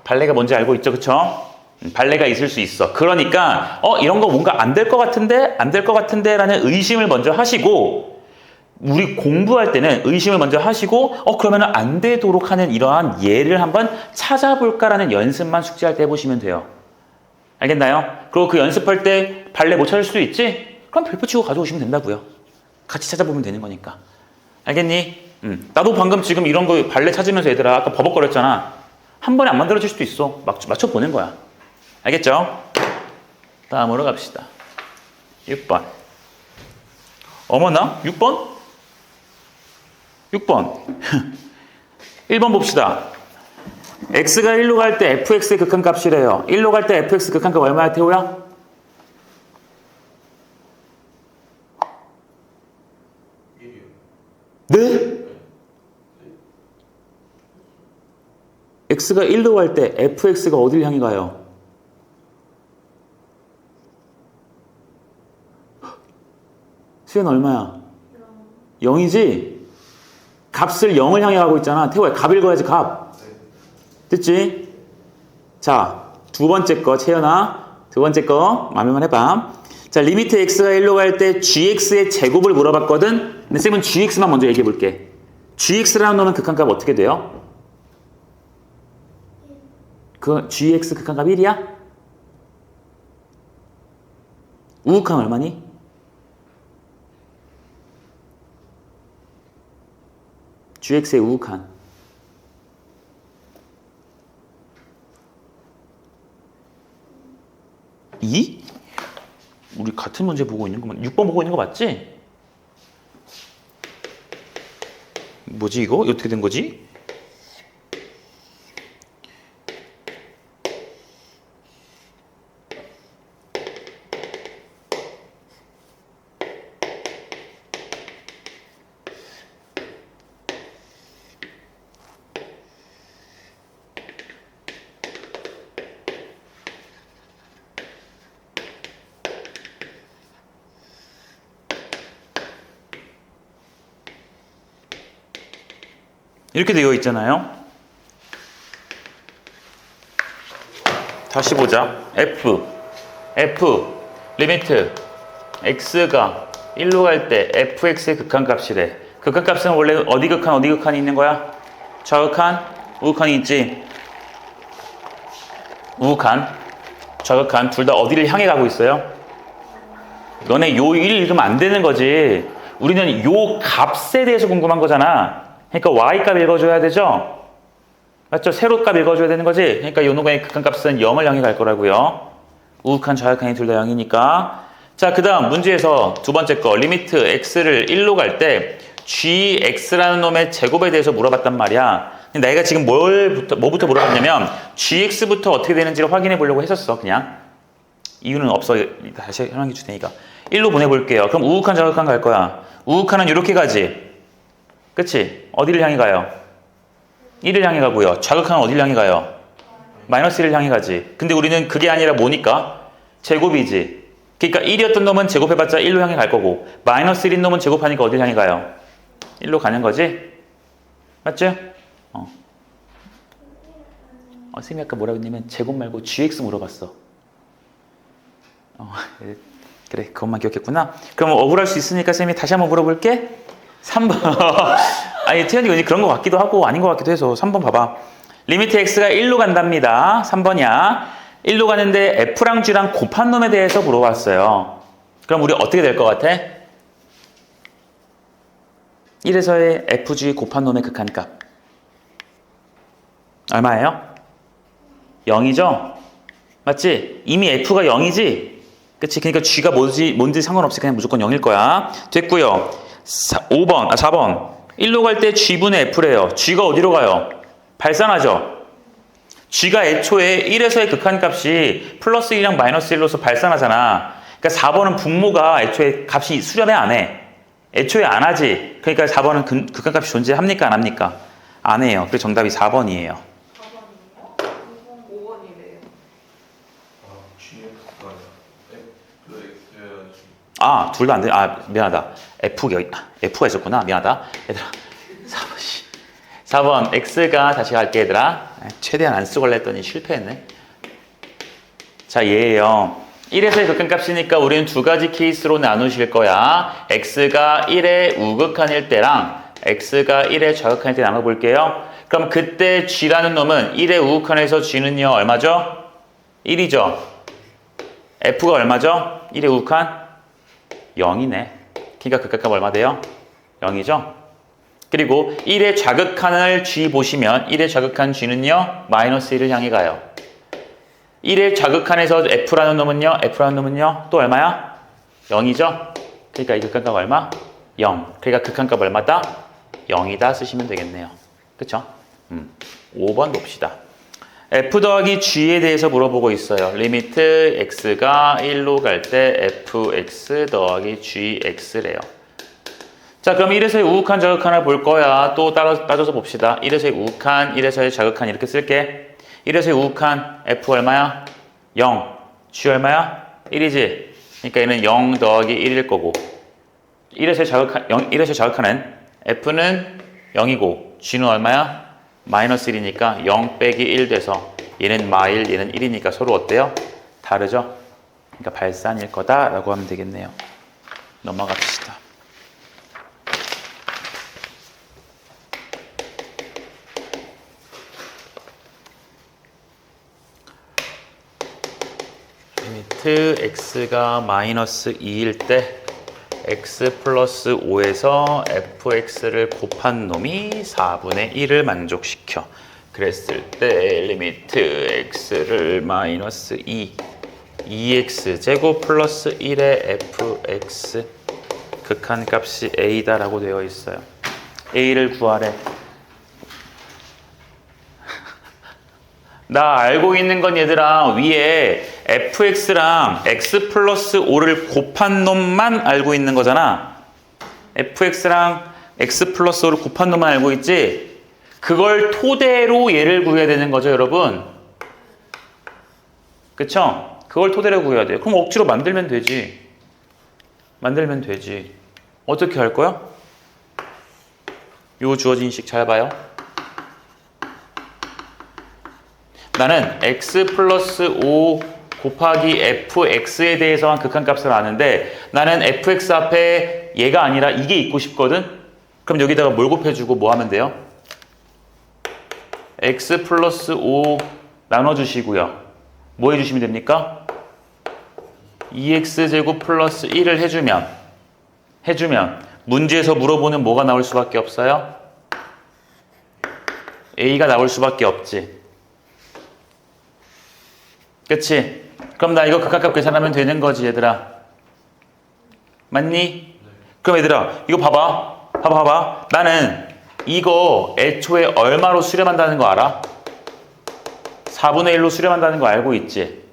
발레가 뭔지 알고 있죠? 그쵸? 발레가 있을 수 있어. 그러니까 이런 거 뭔가 안 될 것 같은데? 안 될 것 같은데? 라는 의심을 먼저 하시고 우리 공부할 때는 의심을 먼저 하시고 그러면 안 되도록 하는 이러한 예를 한번 찾아볼까라는 연습만 숙제할 때 해보시면 돼요. 알겠나요? 그리고 그 연습할 때 발레 못 찾을 수도 있지? 그럼 별표 치고 가져오시면 된다고요. 같이 찾아보면 되는 거니까. 알겠니? 나도 방금 지금 이런 거 발레 찾으면서 얘들아 아까 버벅거렸잖아. 한 번에 안 만들어질 수도 있어. 맞춰보는 거야. 알겠죠? 다음으로 갑시다. 6번. 어머나? 6번? 6번. 1번 봅시다. x가 1로 갈 때 fx의 극한값이래요. 1로 갈 때 fx 극한값 얼마야, 태호야? 네? x가 1로 갈 때 fx가 어딜 향해 가요? 수현 얼마야? 0이지? 값을 0을 향해 가고 있잖아. 태호야, 값 읽어야지, 값. 됐지? 자, 두 번째 거, 채연아. 두 번째 거, 마음에만 해봐. 자, 리미트 x가 1로 갈 때 gx의 제곱을 물어봤거든? 근데 쌤은 gx만 먼저 얘기해 볼게. gx라는 놈은 극한값 어떻게 돼요? 그 gx 극한값 1이야? 우극한 얼마니? gx의 우극한 2? 우리 같은 문제 보고 있는 거만 6번 보고 있는 거 맞지? 뭐지 이거? 어떻게 된 거지? 이렇게 되어 있잖아요. 다시 보자. F 리미트 x가 1로 갈 때 fx의 극한값이래. 극한값은 원래 어디 극한이 있는 거야? 좌극한, 우극한이 있지. 우극한, 좌극한 둘 다 어디를 향해 가고 있어요? 너네 요 1 읽으면 안 되는 거지. 우리는 요 값에 대해서 궁금한 거잖아. 그러니까 y값 읽어줘야 되죠? 맞죠? 세로값 읽어줘야 되는 거지. 그러니까 요 놈의 극한값은 0을 향해 갈 거라고요. 우극한, 좌극한이 둘 다 0이니까. 자, 그 다음 문제에서 두 번째 거 리미트 x를 1로 갈 때 gx라는 놈의 제곱에 대해서 물어봤단 말이야. 내가 지금 뭐부터 물어봤냐면 gx부터 어떻게 되는지를 확인해 보려고 했었어. 그냥 이유는 없어. 다시 설명해 줄 테니까 1로 보내볼게요. 그럼 우극한, 좌극한 갈 거야. 우극한은 이렇게 가지. 그치? 어디를 향해 가요? 1을 향해 가고요. 좌극한은 어디를 향해 가요? 마이너스 1을 향해 가지. 근데 우리는 그게 아니라 뭐니까? 제곱이지. 그러니까 1이었던 놈은 제곱해봤자 1로 향해 갈 거고 마이너스 1인 놈은 제곱하니까 어디를 향해 가요? 1로 가는 거지? 맞죠? 선생님이 아까 뭐라고 했냐면 제곱 말고 gx 물어봤어. 그래, 그것만 기억했구나. 그럼 억울할 수 있으니까 선생님이 다시 한번 물어볼게. 3번. 아니, 태연이가 왠지 그런 것 같기도 하고 아닌 것 같기도 해서 3번 봐봐. 리미트 x가 1로 간답니다. 3번이야. 1로 가는데 f랑 g랑 곱한 놈에 대해서 물어봤어요. 그럼 우리 어떻게 될 것 같아? 1에서의 fg 곱한 놈의 극한값 얼마예요? 0이죠? 맞지? 이미 f가 0이지? 그치? 그러니까 g가 뭔지 상관없이 그냥 무조건 0일 거야. 됐고요. 4번 1로 갈 때 g분의 f래요. g가 어디로 가요? 발산하죠? g가 애초에 1에서의 극한값이 플러스 1이랑 마이너스 1로서 발산하잖아. 그러니까 4번은 분모가 애초에 값이 수렴해 안 해. 애초에 안 하지. 그러니까 4번은 극한값이 존재합니까? 안 합니까? 안 해요. 그래서 정답이 4번이에요. 4번이요? 5번이래요. 둘 다 안 돼. 미안하다. F가 있었구나. 미안하다. 얘들아. 4번 x가 다시 갈게 얘들아. 최대한 안 쓰고 했더니 실패했네. 자, 얘예요. 1에서의 극한값이니까 우리는 두 가지 케이스로 나누실 거야. x가 1의 우극한일 때랑 x가 1의 좌극한일 때 나눠볼게요. 그럼 그때 g라는 놈은 1의 우극한에서 g는요 얼마죠? 1이죠. f가 얼마죠? 1의 우극한? 0이네. 그러니까 극한값 얼마 돼요? 0이죠. 그리고 1의 좌극한을 g 보시면 1의 좌극한 g는요 마이너스 1을 향해 가요. 1의 좌극한에서 f라는 놈은요 또 얼마야? 0이죠. 그러니까 이 극한값 얼마? 0. 그러니까 극한값 얼마다? 0이다 쓰시면 되겠네요. 그쵸? 5번 봅시다. f 더하기 g에 대해서 물어보고 있어요. 리미트 x가 1로 갈 때 fx 더하기 gx래요. 자, 그럼 1에서의 우극한, 좌극한을 볼 거야. 또 따져서 봅시다. 1에서의 우극한, 1에서의 좌극한 이렇게 쓸게. 1에서의 우극한 f 얼마야? 0. g 얼마야? 1이지. 그러니까 얘는 0 더하기 1일 거고 1에서의 좌극한은 f는 0이고 g는 얼마야? 마이너스 1이니까 0 빼기 1 돼서 얘는 마일, 얘는 1이니까 서로 어때요? 다르죠? 그러니까 발산일 거다라고 하면 되겠네요. 넘어갑시다. 리미트 x가 마이너스 2일 때 x 플러스 5에서 fx를 곱한 놈이 4분의 1을 만족시켜. 그랬을 때 리미트 x를 마이너스 2x 제곱 플러스 1의 fx 극한값이 a다라고 되어 있어요. a를 구하래. 나 알고 있는 건 얘들아 위에 fx랑 x 플러스 5를 곱한 놈만 알고 있는 거잖아. fx랑 x 플러스 5를 곱한 놈만 알고 있지. 그걸 토대로 얘를 구해야 되는 거죠 여러분. 그쵸? 그걸 토대로 구해야 돼. 그럼 억지로 만들면 되지. 어떻게 할 거야? 요 주어진 식 잘 봐요. 나는 x 플러스 5 곱하기 fx에 대해서 한 극한값을 아는데 나는 fx 앞에 얘가 아니라 이게 있고 싶거든? 그럼 여기다가 뭘 곱해주고 뭐 하면 돼요? x 플러스 5 나눠주시고요. 뭐 해주시면 됩니까? 2x제곱 플러스 1을 해주면 문제에서 물어보는 뭐가 나올 수밖에 없어요? a가 나올 수밖에 없지. 그치? 그럼 나 이거 극한값 계산하면 되는 거지 얘들아. 맞니? 그럼 얘들아 이거 봐봐. 나는 이거 애초에 얼마로 수렴한다는 거 알아? 4분의 1로 수렴한다는 거 알고 있지?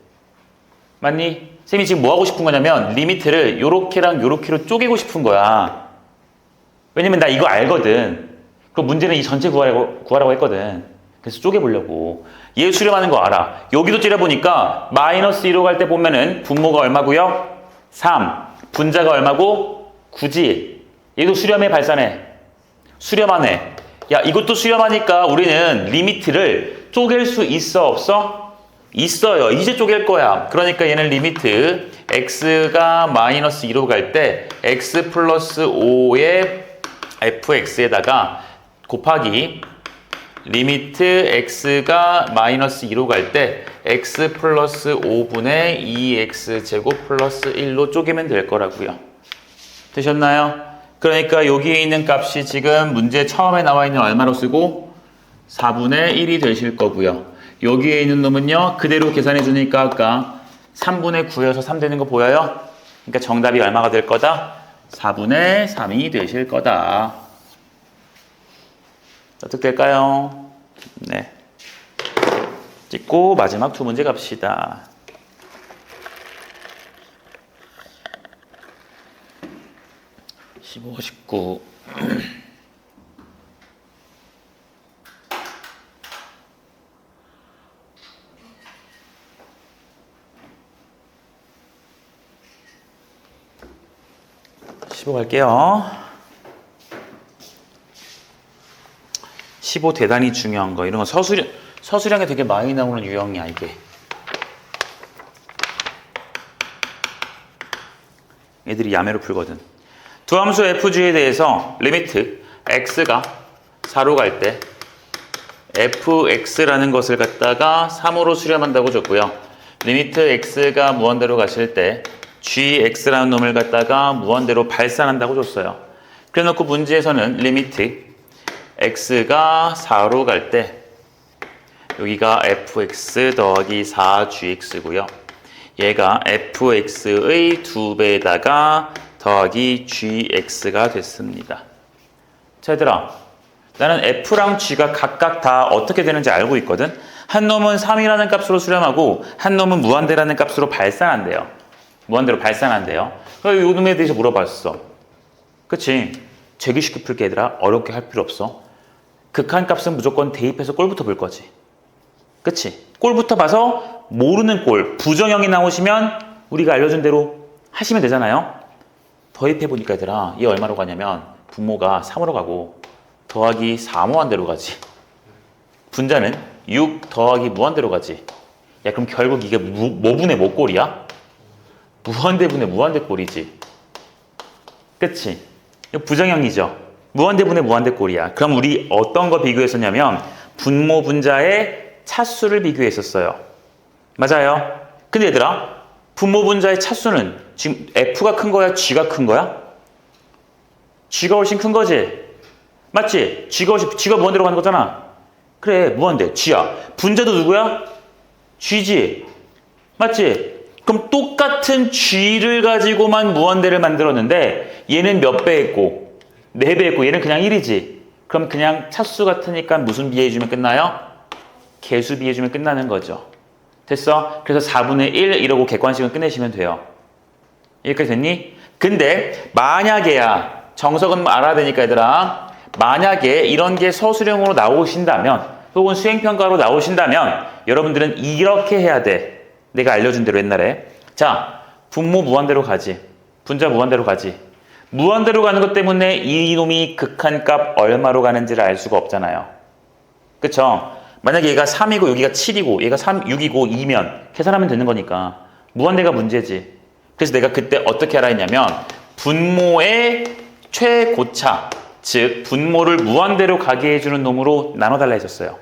맞니? 쌤이 지금 뭐 하고 싶은 거냐면 리미트를 요렇게랑 요렇게로 쪼개고 싶은 거야. 왜냐면 나 이거 알거든. 그럼 문제는 이 전체 구하라고 했거든. 그래서 쪼개보려고. 얘 수렴하는 거 알아. 여기도 찌려보니까 마이너스 2로 갈 때 보면은 분모가 얼마고요? 3. 분자가 얼마고? 9지. 얘도 수렴해 발산해? 수렴하네. 야 이것도 수렴하니까 우리는 리미트를 쪼갤 수 있어 없어? 있어요. 이제 쪼갤 거야. 그러니까 얘는 리미트 x가 마이너스 2로 갈 때 x 플러스 5의 fx에다가 곱하기 리미트 x가 마이너스 2로 갈 때 x 플러스 5분의 2x제곱 플러스 1로 쪼개면 될 거라고요. 되셨나요? 그러니까 여기에 있는 값이 지금 문제 처음에 나와 있는 얼마로 쓰고 4분의 1이 되실 거고요. 여기에 있는 놈은요 그대로 계산해 주니까 아까 3분의 9여서 3 되는 거 보여요? 그러니까 정답이 얼마가 될 거다? 4분의 3이 되실 거다. 어떻게 될까요? 네. 찍고 마지막 두 문제 갑시다. (15, 19) 15 갈게요. 15 대단히 중요한 거. 이런 거 서술형에 되게 많이 나오는 유형이야, 이게. 애들이 야매로 풀거든. 두 함수 fg에 대해서 리미트 x가 4로 갈 때 fx라는 것을 갖다가 3으로 수렴한다고 줬고요. 리미트 x가 무한대로 가실 때 gx라는 놈을 갖다가 무한대로 발산한다고 줬어요. 그래 놓고 문제에서는 리미트 x가 4로 갈 때 여기가 fx 더하기 4gx고요. 얘가 fx의 2배에다가 더하기 gx가 됐습니다. 자, 얘들아, 나는 f랑 g가 각각 다 어떻게 되는지 알고 있거든. 한 놈은 3이라는 값으로 수렴하고 한 놈은 무한대라는 값으로 발산한대요. 무한대로 발산한대요. 그래서 이 놈에 대해서 물어봤어. 그치? 되게 쉽게 풀게 얘들아. 어렵게 할 필요 없어. 극한값은 무조건 대입해서 꼴부터 볼 거지. 그치? 꼴부터 봐서 모르는 꼴, 부정형이 나오시면 우리가 알려준 대로 하시면 되잖아요. 더입해보니까 얘들아, 얘 얼마로 가냐면 분모가 3으로 가고 더하기 4 무한대로 가지. 분자는 6 더하기 무한대로 가지. 야, 그럼 결국 이게 뭐분의 뭐 꼴이야? 무한대분의 무한대 꼴이지. 그치? 이거 부정형이죠. 무한대분의 무한대 꼴이야. 그럼 우리 어떤 거 비교했었냐면 분모 분자의 차수를 비교했었어요. 맞아요. 근데 얘들아, 분모 분자의 차수는 지금 F가 큰 거야? G가 큰 거야? G가 훨씬 큰 거지? 맞지? G가 무한대로 가는 거잖아. 그래, 무한대. G야. 분자도 누구야? G지. 맞지? 그럼 똑같은 G를 가지고만 무한대를 만들었는데 얘는 몇 배 했고 4배 했고 얘는 그냥 1이지. 그럼 그냥 차수 같으니까 무슨 비해주면 끝나요? 개수 비해주면 끝나는 거죠. 됐어? 그래서 4분의 1 이러고 객관식은 끝내시면 돼요. 여기까지 됐니? 근데 만약에야 정석은 알아야 되니까 얘들아, 만약에 이런 게 서술형으로 나오신다면 혹은 수행평가로 나오신다면 여러분들은 이렇게 해야 돼. 내가 알려준 대로 옛날에. 자, 분모 무한대로 가지. 분자 무한대로 가지. 무한대로 가는 것 때문에 이놈이 극한값 얼마로 가는지를 알 수가 없잖아요. 그쵸? 만약에 얘가 3이고 여기가 7이고 얘가 3, 6이고 2면 계산하면 되는 거니까 무한대가 문제지. 그래서 내가 그때 어떻게 하라 했냐면 분모의 최고차, 즉 분모를 무한대로 가게 해주는 놈으로 나눠달라 했었어요.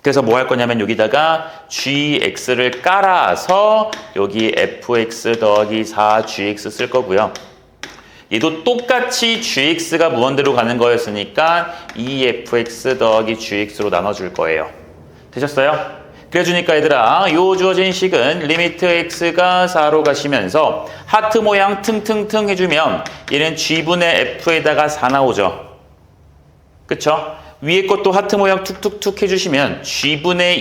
그래서 뭐 할 거냐면 여기다가 gx를 깔아서 여기 fx 더하기 4gx 쓸 거고요. 얘도 똑같이 gx가 무한대로 가는 거였으니까 2fx 더하기 gx로 나눠줄 거예요. 되셨어요? 그래주니까 얘들아 요 주어진 식은 리미트 x가 4로 가시면서 하트 모양 퉁퉁퉁 해주면 얘는 g분의 f에다가 4 나오죠. 그쵸? 위에 것도 하트 모양 툭툭툭 해주시면 g분의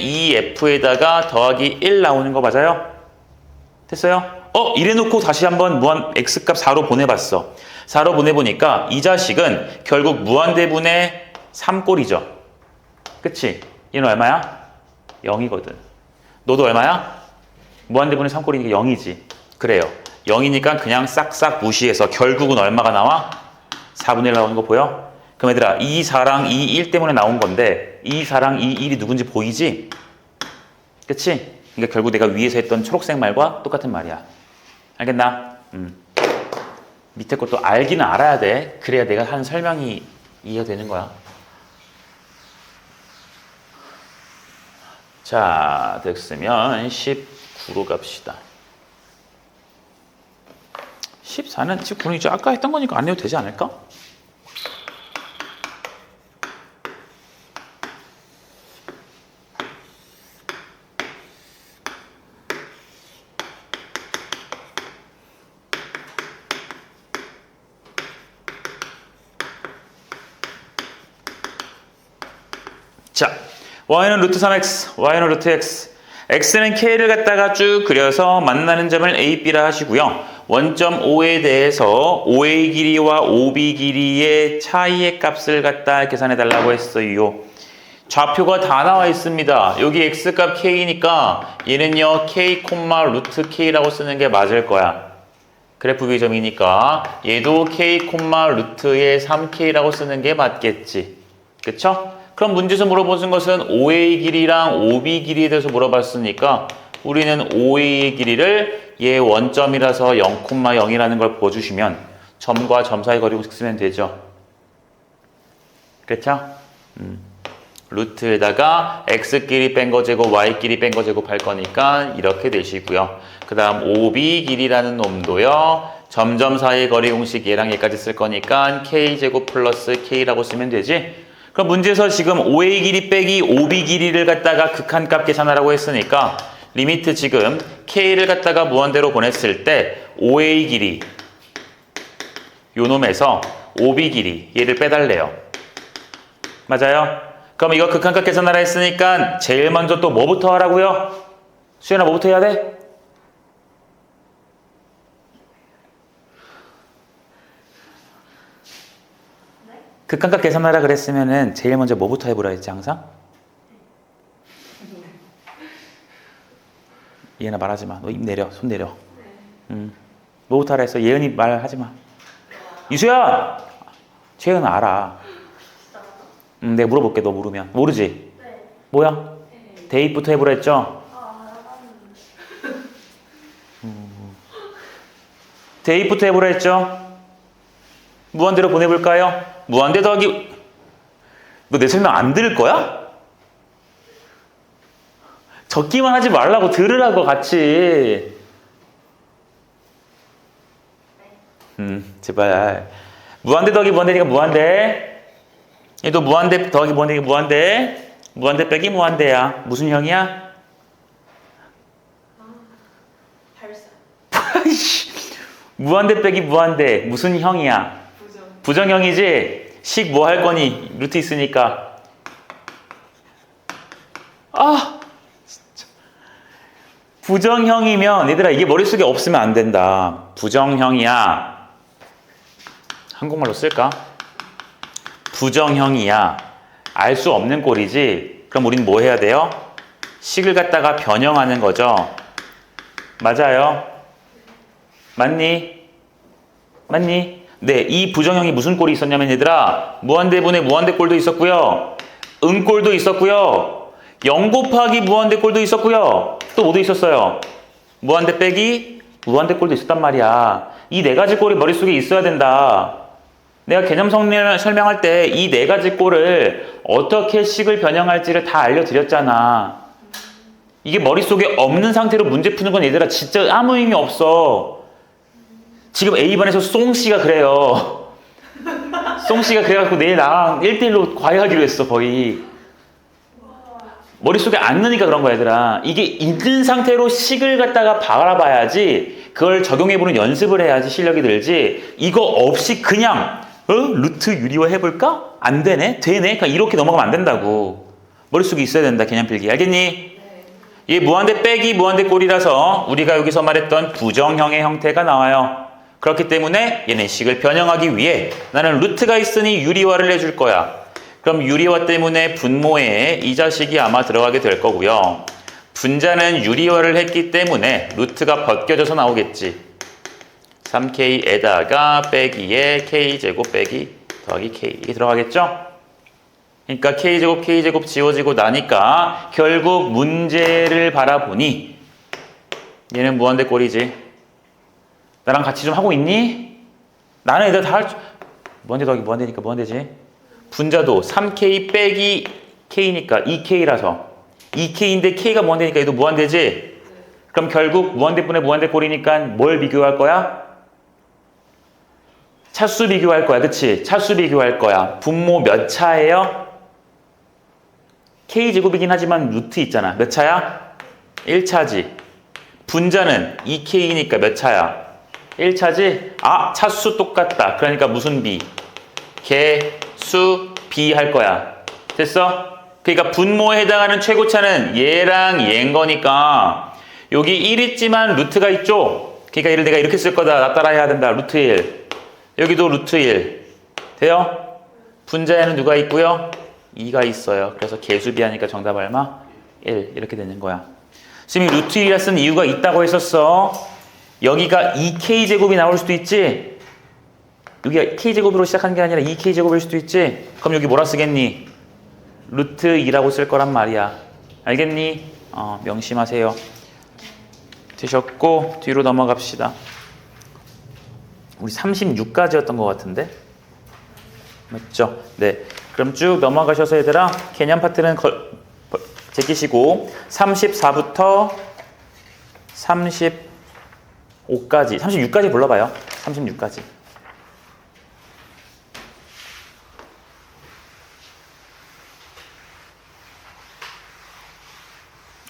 2f에다가 더하기 1 나오는 거 맞아요? 됐어요? 이래놓고 다시 한번 무한 x값 4로 보내봤어. 4로 보내보니까 이 자식은 결국 무한대분의 3꼴이죠. 그치? 얘는 얼마야? 0이거든. 너도 얼마야? 무한대분의 3꼴이니까 0이지. 그래요. 0이니까 그냥 싹싹 무시해서 결국은 얼마가 나와? 4분의 1 나오는 거 보여? 그럼 얘들아 2, 4랑 2, 1 때문에 나온 건데 2, 4랑 2, 1이 누군지 보이지? 그치? 그러니까 결국 내가 위에서 했던 초록색 말과 똑같은 말이야. 알겠나? 밑에 것도 알기는 알아야 돼. 그래야 내가 하는 설명이 이해가 되는 거야. 자, 됐으면 19로 갑시다. 14는 19는 이제 아까 했던 거니까 안 해도 되지 않을까? 자, y는 루트 3x, y는 루트 x. x는 k를 갖다가 쭉 그려서 만나는 점을 a, b라 하시고요. 원점 O에 대해서 OA 길이와 OB 길이의 차이의 값을 갖다 계산해 달라고 했어요. 좌표가 다 나와 있습니다. 여기 x값 k니까 얘는요 k, 루트 k라고 쓰는 게 맞을 거야. 그래프 비점이니까 얘도 k, 루트의 3k라고 쓰는 게 맞겠지. 그쵸? 그럼 문제에서 물어보는 것은 OA 길이랑 OB 길이에 대해서 물어봤으니까 우리는 OA의 길이를 얘 원점이라서 0,0이라는 걸 보여주시면 점과 점 사이 거리 공식 쓰면 되죠. 그렇죠? 루트에다가 x끼리 뺀 거 제곱, y끼리 뺀 거 제곱 할 거니까 이렇게 되시고요. 그 다음 OB 길이라는 놈도요. 점점 사이 거리 공식 얘랑 얘까지 쓸 거니까 k제곱 플러스 k라고 쓰면 되지. 그럼 문제에서 지금 OA 길이 빼기 OB 길이를 갖다가 극한값 계산하라고 했으니까 리미트 지금 k를 갖다가 무한대로 보냈을 때 OA 길이 요 놈에서 OB 길이 얘를 빼달래요. 맞아요? 그럼 이거 극한값 계산하라 했으니까 제일 먼저 또 뭐부터 하라고요? 수연아 뭐부터 해야 돼? 극한값 계산하라 그랬으면은 제일 먼저 뭐부터 해보라 했지 항상? 예은아 말하지 마. 너 입 내려. 손 내려. 뭐부터 하라 했어? 예은이 말하지 마. 이수야! 채은아 알아. 내가 물어볼게. 너 모르면. 모르지? 네. 뭐야? 네. 대입부터 해보라 했죠? 대입부터 해보라 했죠? 무한대로 보내볼까요? 무한대 더하기 너 내 설명 안 들을 거야? 적기만 하지 말라고 들으라고 같이. 제발. 무한대 더하기 무한대니까 무한대. 얘도 무한대 더하기 무한대니까 무한대. 무한대 빼기 무한대야. 무슨 형이야? 발사. 무한대 빼기 무한대. 무슨 형이야? 부정형이지? 식 뭐 할 거니? 루트 있으니까. 진짜. 부정형이면 얘들아 이게 머릿속에 없으면 안 된다. 부정형이야. 한국말로 쓸까? 부정형이야. 알 수 없는 꼴이지. 그럼 우린 뭐 해야 돼요? 식을 갖다가 변형하는 거죠. 맞아요? 맞니? 맞니? 네, 이 부정형이 무슨 꼴이 있었냐면 얘들아 무한대분의 무한대 꼴도 있었고요. 음꼴도 있었고요. 0 곱하기 무한대꼴도 있었고요. 또 뭐도 있었어요? 무한대 빼기 무한대꼴도 있었단 말이야. 이 네 가지 꼴이 머릿속에 있어야 된다. 내가 개념 설명할 때 이 네 가지 꼴을 어떻게 식을 변형할지를 다 알려드렸잖아. 이게 머릿속에 없는 상태로 문제 푸는 건 얘들아 진짜 아무 의미 없어. 지금 A반에서 송씨가 그래요. 송씨가 그래갖고 내일 나랑 1대1로 과외하기로 했어 거의. 머릿속에 안 넣으니까 그런 거야 얘들아. 이게 있는 상태로 식을 갖다가 바라봐야지 그걸 적용해보는 연습을 해야지 실력이 들지. 이거 없이 그냥 루트 유리화 해볼까? 안 되네? 되네? 그냥 이렇게 넘어가면 안 된다고. 머릿속에 있어야 된다 개념 필기. 알겠니? 이게 무한대 빼기 무한대 꼴이라서 우리가 여기서 말했던 부정형의 형태가 나와요. 그렇기 때문에 얘네 식을 변형하기 위해 나는 루트가 있으니 유리화를 해줄 거야. 그럼 유리화 때문에 분모에 이 자식이 아마 들어가게 될 거고요. 분자는 유리화를 했기 때문에 루트가 벗겨져서 나오겠지. 3K에다가 빼기에 K제곱 빼기 더하기 K 이게 들어가겠죠? 그러니까 K제곱 지워지고 나니까 결국 문제를 바라보니 얘는 무한대 꼴이지. 나랑 같이 좀 하고 있니? 나는 애들 다 할 줄... 무한대 더하기 무한대니까 무한대지. 분자도 3K 빼기 K니까 2K라서 2K인데 K가 무한대니까 얘도 무한대지. 그럼 결국 무한대분의 무한대 꼴이니까 뭘 비교할 거야? 차수 비교할 거야. 그치? 차수 비교할 거야. 분모 몇 차예요? K제곱이긴 하지만 루트 있잖아. 몇 차야? 1차지. 분자는 2K니까 몇 차야? 1차지? 아, 차수 똑같다. 그러니까 무슨 비? 개수 비 할 거야. 됐어? 그러니까 분모에 해당하는 최고차는 얘랑 얘인 거니까 여기 1 있지만 루트가 있죠? 그러니까 얘를 내가 이렇게 쓸 거다. 나 따라 해야 된다. 루트 1. 여기도 루트 1. 돼요? 분자에는 누가 있고요? 2가 있어요. 그래서 개수비 하니까 정답 얼마? 1. 이렇게 되는 거야. 지금 루트 1이라 쓴 이유가 있다고 했었어. 여기가 2K제곱이 나올 수도 있지? 여기가 K제곱으로 시작하는 게 아니라 2K제곱일 수도 있지? 그럼 여기 뭐라 쓰겠니? 루트 2라고 쓸 거란 말이야. 알겠니? 명심하세요. 되셨고 뒤로 넘어갑시다. 우리 36까지였던 것 같은데? 맞죠? 네. 그럼 쭉 넘어가셔서 얘들아 개념 파트는 제끼시고 34부터 35까지 36까지 불러봐요. 36까지.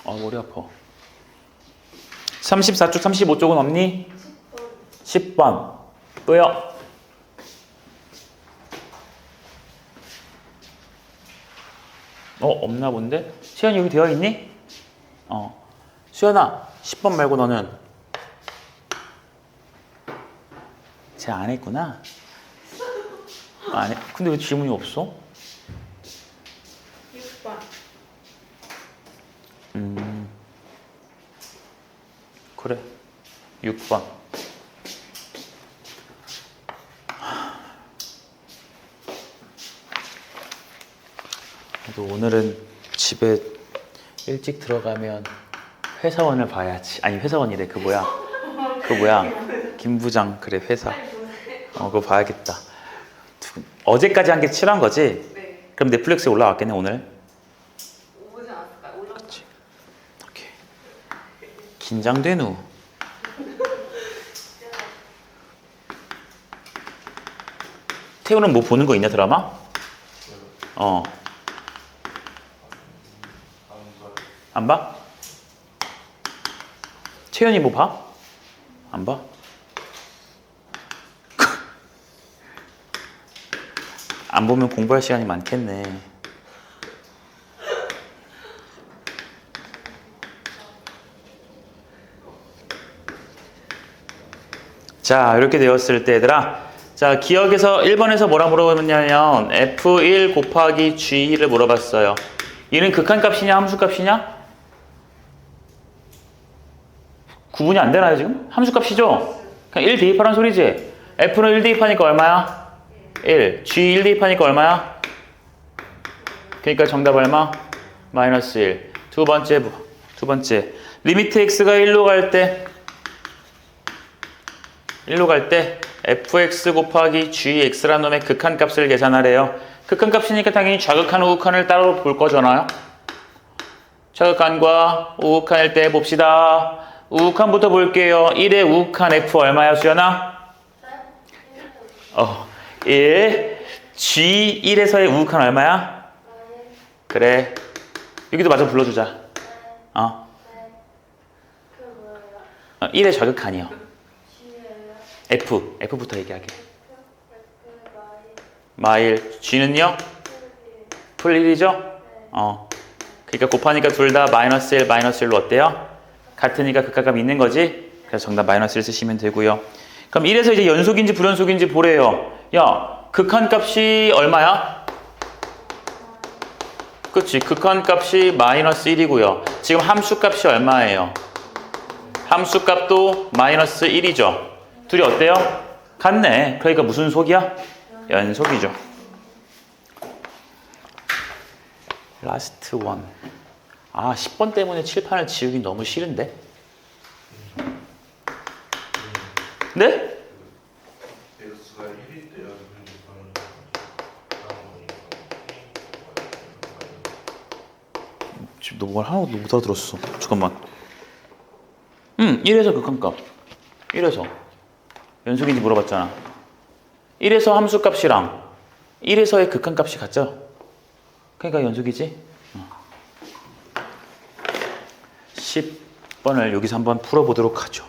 머리 아파. 34쪽 35쪽은 없니? 10번. 또요? 없나 본데? 수현이 여기 되어 있니? 수현아 10번 말고 너는 쟤 안 했구나. 안 해. 근데 왜 질문이 없어? 6번. 그래. 6번. 그래도 오늘은 집에 일찍 들어가면 회사원을 봐야지. 아니 회사원이래. 그 뭐야? 김 부장. 그래 회사. 그거 봐야겠다. 어제까지 한 게 치료한 거지? 네. 그럼 넷플릭스에 올라왔겠네 오늘? 오지 않았을까요? 올라왔죠. 오케이. 긴장되누. 태우는 뭐 보는 거 있냐 드라마? 안 봐? 채연이 뭐 봐? 안 봐? 안 보면 공부할 시간이 많겠네. 자, 이렇게 되었을 때 얘들아, 자 기억에서 1번에서 뭐라 물어봤냐면 F1 곱하기 G1을 물어봤어요. 얘는 극한값이냐 함수값이냐? 구분이 안 되나요 지금? 함수값이죠? 그냥 1 대입하라는 소리지? F는 1 대입하니까 얼마야? 1. G 1 대입하니까 얼마야? 그러니까 정답 얼마? 마이너스 1. 두 번째 리미트 x가 1로 갈 때 fx 곱하기 gx라는 놈의 극한값을 계산하래요. 극한값이니까 당연히 좌극한 우극한을 따로 볼 거잖아요. 좌극한과 우극한일 때 봅시다. 우극한부터 볼게요. 1의 우극한 f 얼마야 수연아? 1. G1에서의 우극한 얼마야? 그래. 여기도 마저 불러주자. 1의 좌극한이요. F부터 얘기하게. 마일. G는요? 풀 1이죠? 그러니까 곱하니까 둘 다 마이너스 1, 마이너스 1로 어때요? 같으니까 극한값 있는 거지? 그래서 정답 마이너스 1 쓰시면 되고요. 그럼 1에서 이제 연속인지 불연속인지 보래요. 야, 극한값이 얼마야? 그치, 극한값이 마이너스 1이고요. 지금 함수값이 얼마예요? 함수값도 마이너스 1이죠. 둘이 어때요? 같네. 그러니까 무슨 속이야? 연속이죠. 라스트 원. 10번 때문에 칠판을 지우기 너무 싫은데? 네? x가 1일 때야 지금 너 뭘 하나도 못 알아들었어. 잠깐만. 1에서 극한값. 1에서. 연속인지 물어봤잖아. 1에서 함수값이랑 1에서의 극한값이 같죠? 그러니까 연속이지? 10번을 여기서 한번 풀어보도록 하죠.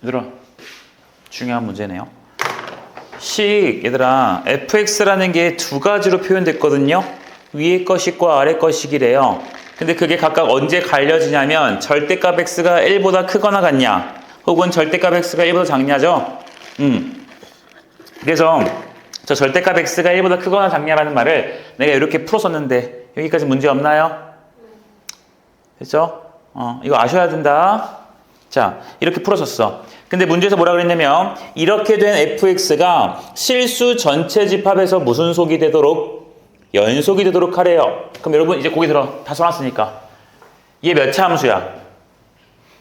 얘들아, 중요한 문제네요. 얘들아, fx라는 게 두 가지로 표현됐거든요. 위에 거식과 아래 거식이래요. 근데 그게 각각 언제 갈려지냐면 절대값 x가 1보다 크거나 같냐, 혹은 절대값 x가 1보다 작냐죠. 그래서 저 절대값 x가 1보다 크거나 작냐라는 말을 내가 이렇게 풀었었는데 여기까지 문제 없나요? 됐죠? 이거 아셔야 된다. 자, 이렇게 풀었었어. 근데 문제에서 뭐라 그랬냐면 이렇게 된 fx가 실수 전체 집합에서 무슨 속이 되도록? 연속이 되도록 하래요. 그럼 여러분 이제 고개 들어. 다 써놨으니까. 얘 몇 차 함수야?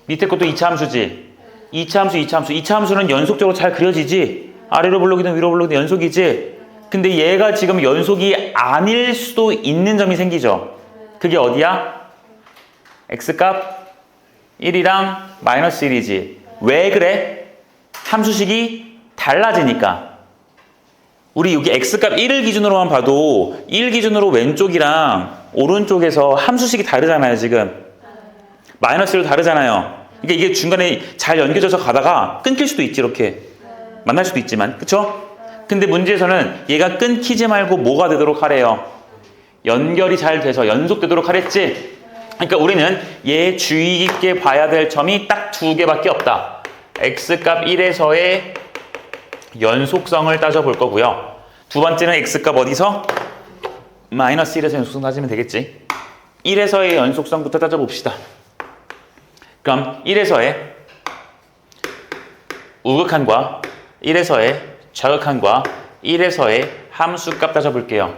밑에 것도 2차 함수지? 2차 함수, 2차 함수. 2차 함수는 연속적으로 잘 그려지지? 아래로 블록이든 위로 블록이든 연속이지? 근데 얘가 지금 연속이 아닐 수도 있는 점이 생기죠? 그게 어디야? x값 1이랑 마이너스 1이지. 왜 그래? 함수식이 달라지니까. 우리 여기 x값 1을 기준으로만 봐도 1 기준으로 왼쪽이랑 오른쪽에서 함수식이 다르잖아요, 지금. 마이너스 1로 다르잖아요. 그러니까 이게 중간에 잘 연결져서 가다가 끊길 수도 있지, 이렇게. 만날 수도 있지만. 그쵸? 근데 문제에서는 얘가 끊기지 말고 뭐가 되도록 하래요? 연결이 잘 돼서 연속되도록 하랬지? 그러니까 우리는 얘 주의 깊게 봐야 될 점이 딱 두 개밖에 없다. x값 1에서의 연속성을 따져볼 거고요. 두 번째는 x값 어디서? 마이너스 1에서 연속성 따지면 되겠지. 1에서의 연속성부터 따져봅시다. 그럼 1에서의 우극한과 1에서의 좌극한과 1에서의 함수값 따져볼게요.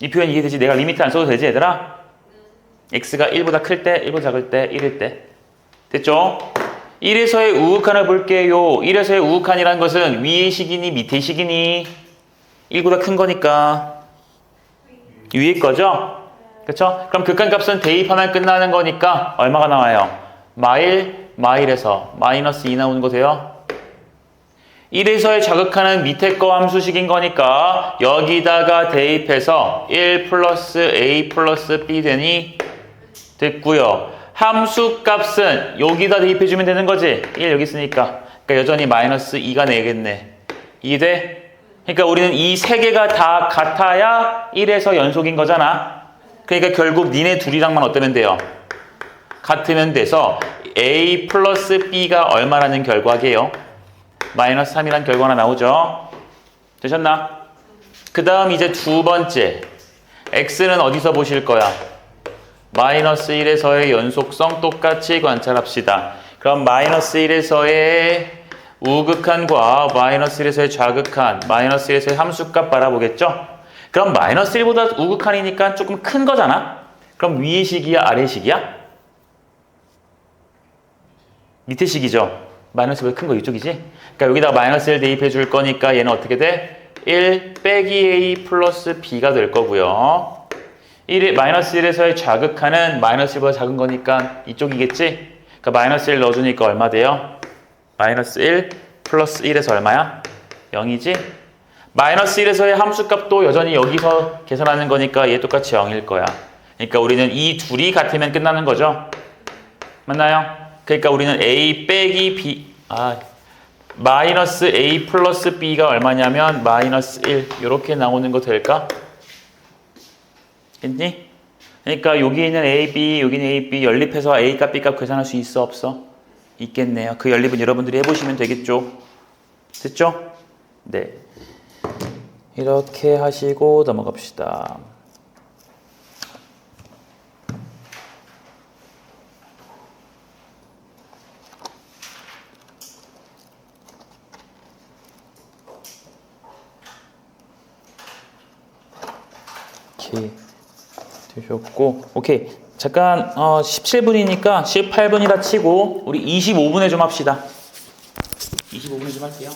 이 표현 이해되지? 내가 리미트 안 써도 되지, 얘들아? x가 1보다 클 때, 1보다 작을 때, 1일 때. 됐죠? 1에서의 우극한을 볼게요. 1에서의 우극한이라는 것은 위의 식이니 밑의 식이니? 1보다 큰 거니까 위의 거죠? 그렇죠? 그럼 극한값은 대입하면 끝나는 거니까 얼마가 나와요? 마일에서 마이너스 2 나오는 거 돼요? 1에서의 좌극한은 밑에 거 함수식인 거니까 여기다가 대입해서 1 플러스 a 플러스 b 되니? 됐고요. 함수값은 여기다 대입해주면 되는 거지. 1 여기 있으니까. 그러니까 여전히 마이너스 2가 내겠네. 2 돼? 그러니까 우리는 이 세 개가 다 같아야 1에서 연속인 거잖아. 그러니까 결국 니네 둘이랑만 어떠면 돼요? 같으면 돼서 a 플러스 b가 얼마라는 결과게요? 마이너스 3이라는 결과가 나오죠. 되셨나? 그 다음 이제 두 번째. x는 어디서 보실 거야? 마이너스 1에서의 연속성 똑같이 관찰합시다. 그럼 마이너스 1에서의 우극한과 마이너스 1에서의 좌극한, 마이너스 1에서의 함수값 바라보겠죠? 그럼 마이너스 1보다 우극한이니까 조금 큰 거잖아? 그럼 위의 식이야, 아래 식이야? 밑에 식이죠? 마이너스 1보다 큰 거 이쪽이지? 그러니까 여기다가 마이너스 1 대입해 줄 거니까 얘는 어떻게 돼? 1 빼기 a 플러스 b가 될 거고요. 마이너스 1에서의 좌극한은 마이너스 1보다 작은 거니까 이쪽이겠지? 그러니까 마이너스 1 넣어주니까 얼마 돼요? 마이너스 1 플러스 1에서 얼마야? 0이지? 마이너스 1에서의 함수값도 여전히 여기서 계산하는 거니까 얘 똑같이 0일 거야. 그러니까 우리는 이 둘이 같으면 끝나는 거죠? 맞나요? 그러니까 우리는 a 빼기 b, 마이너스 a 플러스 b가 얼마냐면 마이너스 1 이렇게 나오는 거 될까? 됐니? 그러니까 여기 있는 a, b, 여기는 a, b 연립해서 a 값, b 값 계산할 수 있어 없어? 있겠네요. 그 연립은 여러분들이 해보시면 되겠죠? 됐죠? 네. 이렇게 하시고 넘어갑시다. 오케이. 되셨고, 오케이. 잠깐 17분이니까 18분이라 치고 우리 25분에 좀 합시다. 25분에 좀 할게요.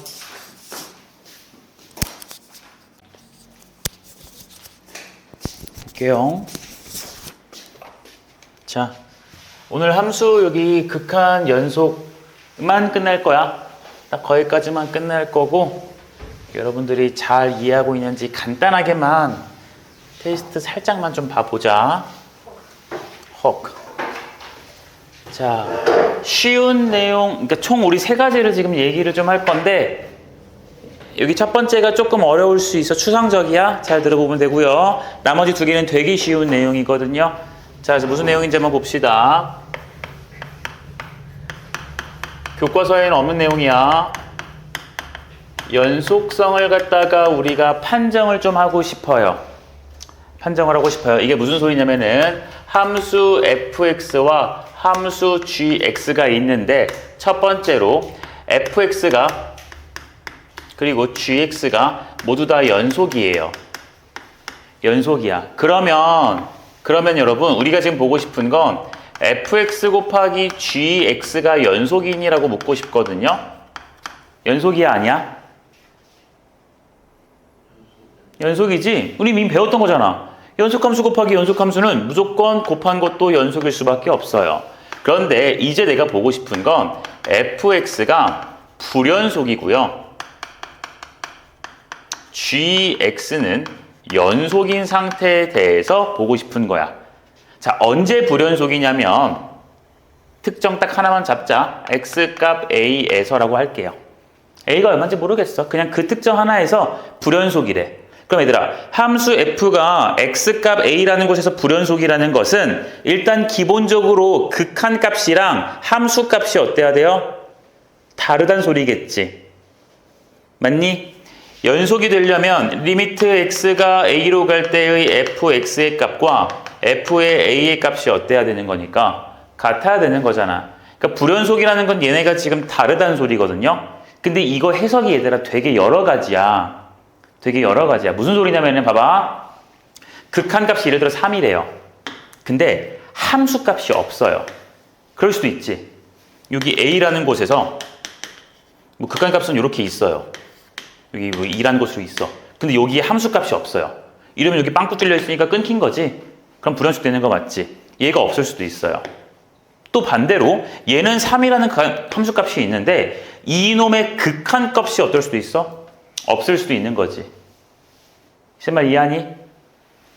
볼게요. 자, 오늘 함수 여기 극한 연속만 끝날 거야. 딱 거기까지만 끝날 거고 여러분들이 잘 이해하고 있는지 간단하게만 테스트 살짝만 좀 봐보자. 자, 쉬운 내용, 그러니까 총 우리 세 가지를 지금 얘기를 좀 할 건데 여기 첫 번째가 조금 어려울 수 있어. 추상적이야. 잘 들어보면 되고요. 나머지 두 개는 되게 쉬운 내용이거든요. 자, 그래서 무슨 내용인지 한번 봅시다. 교과서에는 없는 내용이야. 연속성을 갖다가 우리가 판정을 좀 하고 싶어요. 판정을 하고 싶어요. 이게 무슨 소리냐면은 함수 fx와 함수 gx가 있는데 첫 번째로 fx가 그리고 gx가 모두 다 연속이에요. 연속이야. 그러면 여러분 우리가 지금 보고 싶은 건 fx 곱하기 gx가 연속이니라고 묻고 싶거든요. 연속이야 아니야? 연속이지? 우리 이미 배웠던 거잖아. 연속함수 곱하기 연속함수는 무조건 곱한 것도 연속일 수밖에 없어요. 그런데 이제 내가 보고 싶은 건 fx가 불연속이고요. gx는 연속인 상태에 대해서 보고 싶은 거야. 자, 언제 불연속이냐면 특정 딱 하나만 잡자. x값 a에서라고 할게요. a가 얼마인지 모르겠어. 그냥 그 특정 하나에서 불연속이래. 그럼 얘들아, 함수 f가 x값 a라는 곳에서 불연속이라는 것은 일단 기본적으로 극한값이랑 함수값이 어때야 돼요? 다르단 소리겠지. 맞니? 연속이 되려면 리미트 x가 a로 갈 때의 fx의 값과 f의 a의 값이 어때야 되는 거니까 같아야 되는 거잖아. 그러니까 불연속이라는 건 얘네가 지금 다르다는 소리거든요. 근데 이거 해석이 얘들아 되게 여러 가지야. 되게 여러 가지야. 무슨 소리냐면 봐봐. 극한값이 예를 들어 3이래요. 근데 함수값이 없어요. 그럴 수도 있지. 여기 a라는 곳에서 뭐 극한값은 이렇게 있어요. 여기 뭐 2라는 곳으로 있어. 근데 여기에 함수값이 없어요. 이러면 여기 빵꾸 뚫려 있으니까 끊긴 거지. 그럼 불연속 되는 거 맞지? 얘가 없을 수도 있어요. 또 반대로 얘는 3이라는 함수값이 있는데 이놈의 극한값이 어떨 수도 있어? 없을 수도 있는 거지. 제 말 이해하니?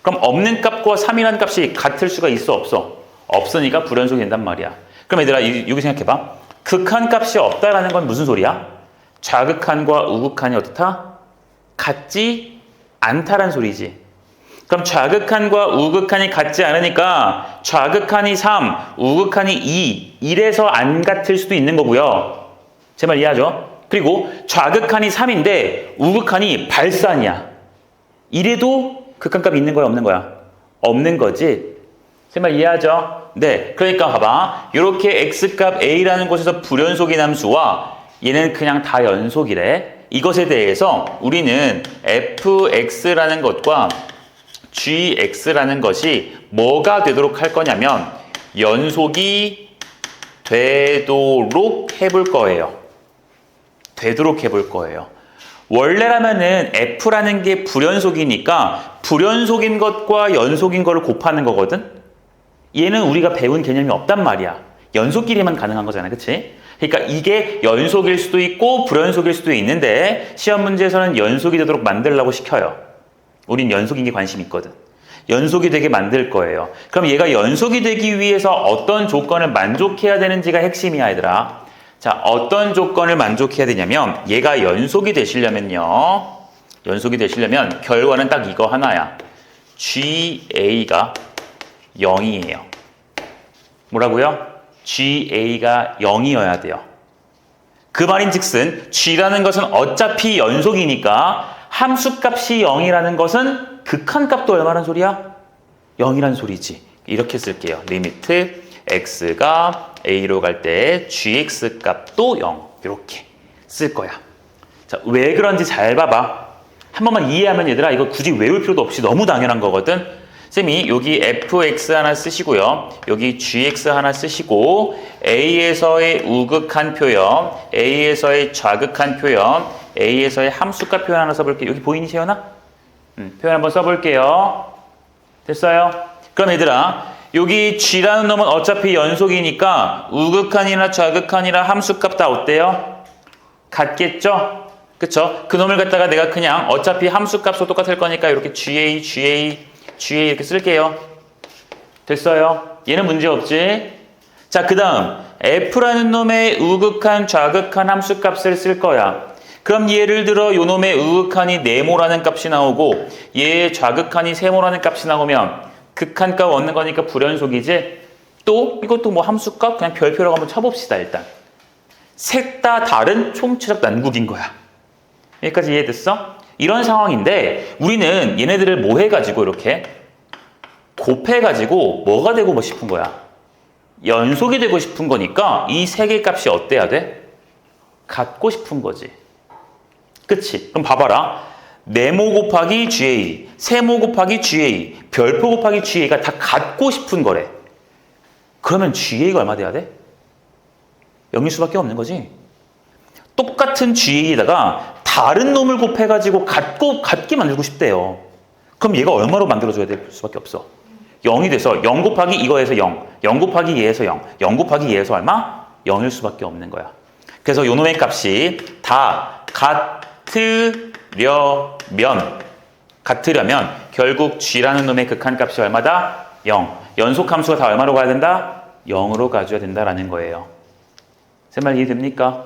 그럼 없는 값과 3이라는 값이 같을 수가 있어 없어? 없으니까 불연속이 된단 말이야. 그럼 얘들아 여기 생각해봐. 극한값이 없다라는 건 무슨 소리야? 좌극한과 우극한이 어떻다? 같지 않다란 소리지. 그럼 좌극한과 우극한이 같지 않으니까 좌극한이 3, 우극한이 2 이래서 안 같을 수도 있는 거고요. 제 말 이해하죠? 그리고 좌극한이 3인데 우극한이 발산이야. 이래도 극한값이 있는 거야, 없는 거야? 없는 거지. 제 말 이해하죠? 네. 그러니까 봐봐. 이렇게 x값 a라는 곳에서 불연속인 함수와 얘는 그냥 다 연속이래. 이것에 대해서 우리는 fx라는 것과 gx라는 것이 뭐가 되도록 할 거냐면 연속이 되도록 해볼 거예요. 되도록 해볼 거예요. 원래라면은 f라는 게 불연속이니까 불연속인 것과 연속인 거를 곱하는 거거든? 얘는 우리가 배운 개념이 없단 말이야. 연속끼리만 가능한 거잖아. 그치? 그러니까 이게 연속일 수도 있고 불연속일 수도 있는데 시험 문제에서는 연속이 되도록 만들려고 시켜요. 우린 연속인 게 관심 있거든. 연속이 되게 만들 거예요. 그럼 얘가 연속이 되기 위해서 어떤 조건을 만족해야 되는지가 핵심이야, 얘들아. 자, 어떤 조건을 만족해야 되냐면 얘가 연속이 되시려면요. 연속이 되시려면 결과는 딱 이거 하나야. GA가 0이에요. 뭐라고요? GA가 0이어야 돼요. 그 말인즉슨 G라는 것은 어차피 연속이니까 함수값이 0이라는 것은 극한값도 얼마란 소리야? 0이란 소리지. 이렇게 쓸게요. 리미트 x가 a로 갈 때 gx 값도 0 이렇게 쓸 거야. 자, 왜 그런지 잘 봐봐. 한 번만 이해하면 얘들아 이거 굳이 외울 필요도 없이 너무 당연한 거거든. 쌤이 여기 fx 하나 쓰시고요. 여기 gx 하나 쓰시고 a에서의 우극한 표현, a에서의 좌극한 표현, a에서의 함수값 표현 하나 써볼게요. 여기 보이니 세연아? 표현 한번 써볼게요. 됐어요? 그럼 얘들아 여기 g라는 놈은 어차피 연속이니까 우극한이나 좌극한이나 함수값 다 어때요? 같겠죠? 그쵸? 그 놈을 갖다가 내가 그냥 어차피 함수값도 똑같을 거니까 이렇게 GA 이렇게 쓸게요. 됐어요? 얘는 문제 없지? 자, 그 다음 F라는 놈의 우극한, 좌극한 함수값을 쓸 거야. 그럼 예를 들어 요 놈의 우극한이 네모라는 값이 나오고 얘의 좌극한이 세모라는 값이 나오면 극한값 얻는 거니까 불연속이지? 또 이것도 뭐 함수값 그냥 별표라고 한번 쳐봅시다. 일단 셋 다 다른 총체적 난국인 거야. 여기까지 이해됐어? 이런 상황인데 우리는 얘네들을 뭐 해가지고 이렇게 곱해가지고 뭐가 되고 싶은 거야? 연속이 되고 싶은 거니까 이 세 개 값이 어때야 돼? 같고 싶은 거지. 그치? 그럼 봐봐라. 네모 곱하기 GA, 세모 곱하기 GA, 별표 곱하기 GA가 다 같고 싶은 거래. 그러면 GA가 얼마 돼야 돼? 0일 수밖에 없는 거지. 똑같은 GA에다가 다른 놈을 곱해가지고 같게 만들고 싶대요. 그럼 얘가 얼마로 만들어줘야 될 수밖에 없어? 0이 돼서 0 곱하기 이거에서 0, 0 곱하기 얘에서 0, 0 곱하기 얘에서 얼마? 0일 수밖에 없는 거야. 그래서 요 놈의 값이 다 같으려면 결국 G라는 놈의 극한값이 얼마다? 0. 연속함수가 다 얼마로 가야 된다? 0으로 가줘야 된다라는 거예요. 제 말 이해됩니까?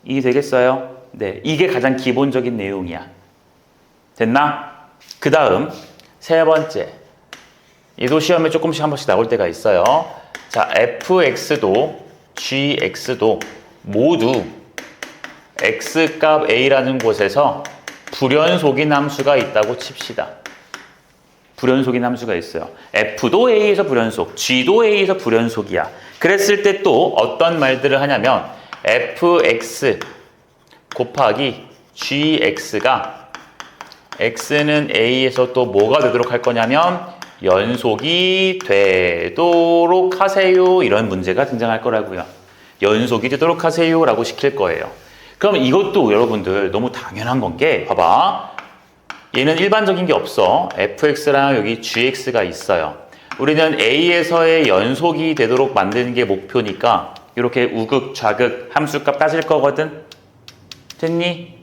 이해되겠어요? 네, 이게 가장 기본적인 내용이야. 됐나? 그 다음 세 번째. 얘도 시험에 조금씩 한 번씩 나올 때가 있어요. 자, fx도 gx도 모두 x값 a라는 곳에서 불연속인 함수가 있다고 칩시다. 불연속인 함수가 있어요. f도 a에서 불연속, g도 a에서 불연속이야. 그랬을 때 또 어떤 말들을 하냐면 fx 곱하기 gx가 x는 a에서 또 뭐가 되도록 할 거냐면 연속이 되도록 하세요. 이런 문제가 등장할 거라고요. 연속이 되도록 하세요 라고 시킬 거예요. 그럼 이것도 여러분들 너무 당연한 건 게 봐봐. 얘는 일반적인 게 없어. fx랑 여기 gx가 있어요. 우리는 a에서의 연속이 되도록 만드는 게 목표니까 이렇게 우극, 좌극, 함수값 따질 거거든. 됐니?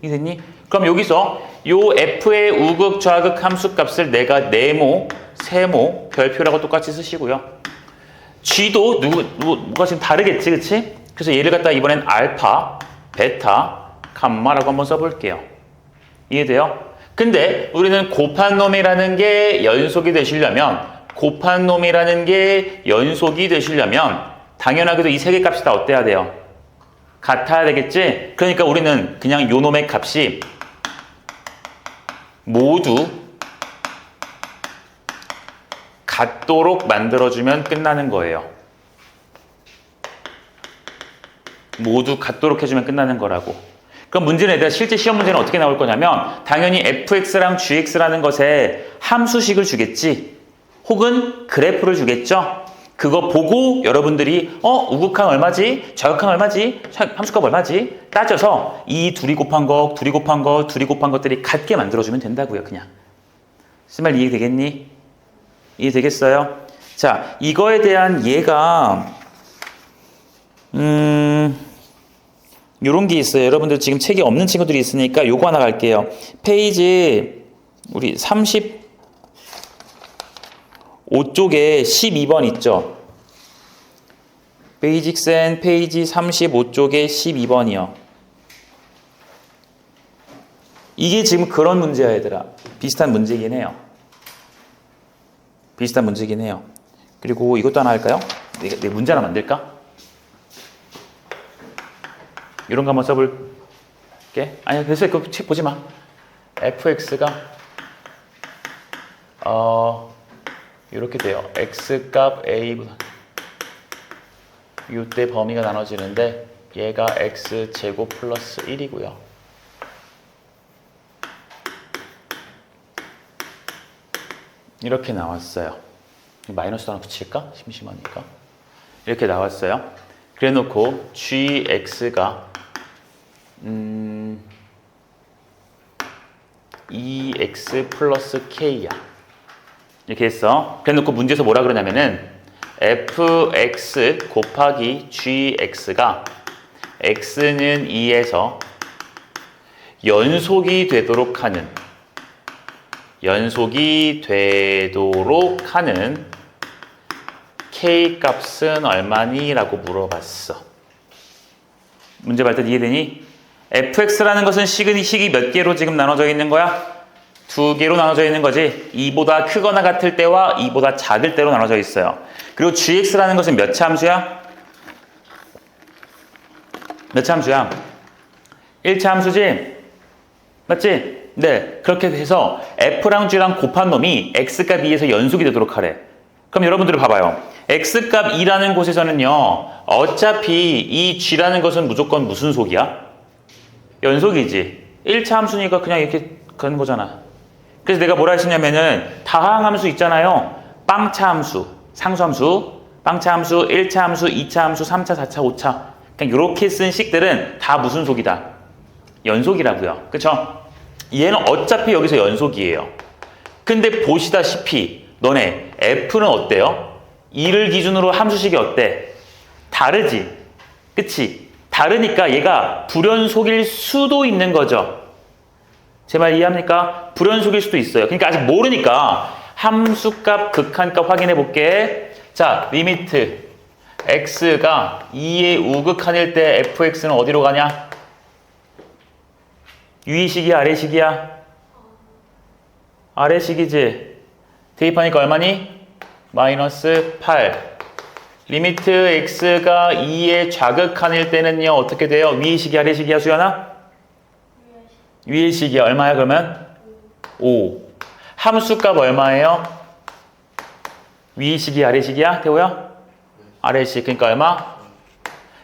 이해됐니? 그럼 여기서 요 f의 우극, 좌극 함수값을 내가 네모, 세모, 별표라고 똑같이 쓰시고요. g도 누가 지금 다르겠지, 그치? 그래서 얘를 갖다 이번엔 알파, 베타, 감마라고 한번 써볼게요. 이해돼요? 근데 우리는 곱한 놈이라는 게 연속이 되시려면 당연하게도 이 세 개 값이 다 어때야 돼요? 같아야 되겠지? 그러니까 우리는 그냥 요 놈의 값이 모두 같도록 만들어주면 끝나는 거예요. 모두 같도록 해주면 끝나는 거라고. 그럼 문제는 얘들아 실제 시험 문제는 어떻게 나올 거냐면 당연히 fx랑 gx라는 것에 함수식을 주겠지. 혹은 그래프를 주겠죠. 그거 보고 여러분들이 우극한 얼마지? 좌극한 얼마지? 함수값 얼마지? 따져서 이 둘이 곱한 거, 둘이 곱한 거, 둘이 곱한 것들이 같게 만들어주면 된다고요. 그냥. 쓴 말 이해되겠니? 이해되겠어요? 자, 이거에 대한 예가 요런 게 있어요. 여러분들 지금 책이 없는 친구들이 있으니까 요거 하나 갈게요. 페이지 우리 35쪽에 12번 있죠. 베이직센 페이지 35쪽에 12번이요. 이게 지금 그런 문제야, 얘들아. 비슷한 문제긴 해요. 비슷한 문제긴 해요. 그리고 이것도 하나 할까요? 내 문제 하나 만들까? 이런 거 한번 써볼게. 아니야, 됐어. 그거 책 보지 마. fx가 이렇게 돼요. x값 a보다 이때 범위가 나눠지는데 얘가 x제곱 플러스 1이고요. 이렇게 나왔어요. 마이너스 하나 붙일까? 심심하니까. 이렇게 나왔어요. 그래 놓고 gx가 2x 플러스 k야. 이렇게 했어. 그래 놓고 문제에서 뭐라 그러냐면은 fx 곱하기 gx가 x는 2에서 연속이 되도록 하는 k 값은 얼마니? 라고 물어봤어. 문제 볼 때 이해되니? fx라는 것은 식이 몇 개로 지금 나눠져 있는 거야? 2개로 나눠져 있는 거지. 2보다 크거나 같을 때와 2보다 작을 때로 나눠져 있어요. 그리고 gx라는 것은 몇 차 함수야? 몇 차 함수야? 1차 함수지? 맞지? 네. 그렇게 해서 f랑 g랑 곱한 놈이 x값 2에서 연속이 되도록 하래. 그럼 여러분들이 봐봐요. x값 2라는 곳에서는요. 어차피 이 g라는 것은 무조건 무슨 속이야? 연속이지. 1차 함수니까 그냥 이렇게 그런 거잖아. 그래서 내가 뭐라 했었냐면은 다항함수 있잖아요. 빵차 함수, 상수함수, 빵차 함수, 1차 함수, 2차 함수, 3차, 4차, 5차. 그냥 이렇게 쓴 식들은 다 무슨 속이다? 연속이라고요. 그쵸? 얘는 어차피 여기서 연속이에요. 근데 보시다시피 너네 f는 어때요? 2를 기준으로 함수식이 어때? 다르지? 그치? 다르니까 얘가 불연속일 수도 있는 거죠. 제 말 이해합니까? 불연속일 수도 있어요. 그러니까 아직 모르니까 함수값, 극한값 확인해 볼게. 자, 리미트 x가 2의 우극한일 때 fx는 어디로 가냐? 위식이야, 아래식이야? 아래식이지. 대입하니까 얼마니? 마이너스 8. 리미트 x가 2의 좌극한일 때는요. 어떻게 돼요? 위식이, 아래식이야, 수연아? 위식이야. 얼마야 그러면? 5. 함수값 얼마예요? 위식이, 아래식이야? 태호야? 아래식. 그러니까 얼마?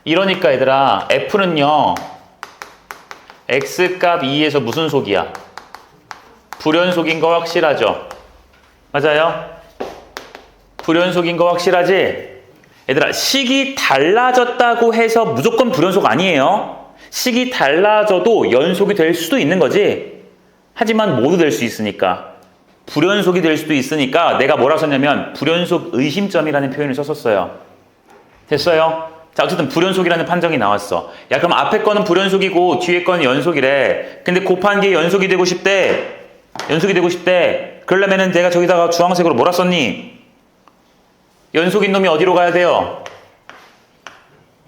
이러니까 얘들아 f는요. x값 2에서 무슨 속이야? 불연속인 거 확실하죠? 맞아요? 불연속인 거 확실하지? 얘들아 식이 달라졌다고 해서 무조건 불연속 아니에요. 식이 달라져도 연속이 될 수도 있는 거지. 하지만 모두 될 수 있으니까. 불연속이 될 수도 있으니까 내가 뭐라 썼냐면 불연속 의심점이라는 표현을 썼었어요. 됐어요? 자, 어쨌든 불연속이라는 판정이 나왔어. 야, 그럼 앞에 거는 불연속이고 뒤에 거는 연속이래. 근데 곱한 게 연속이 되고 싶대. 연속이 되고 싶대. 그러려면은 내가 저기다가 주황색으로 뭐라 썼니? 연속인 놈이 어디로 가야 돼요?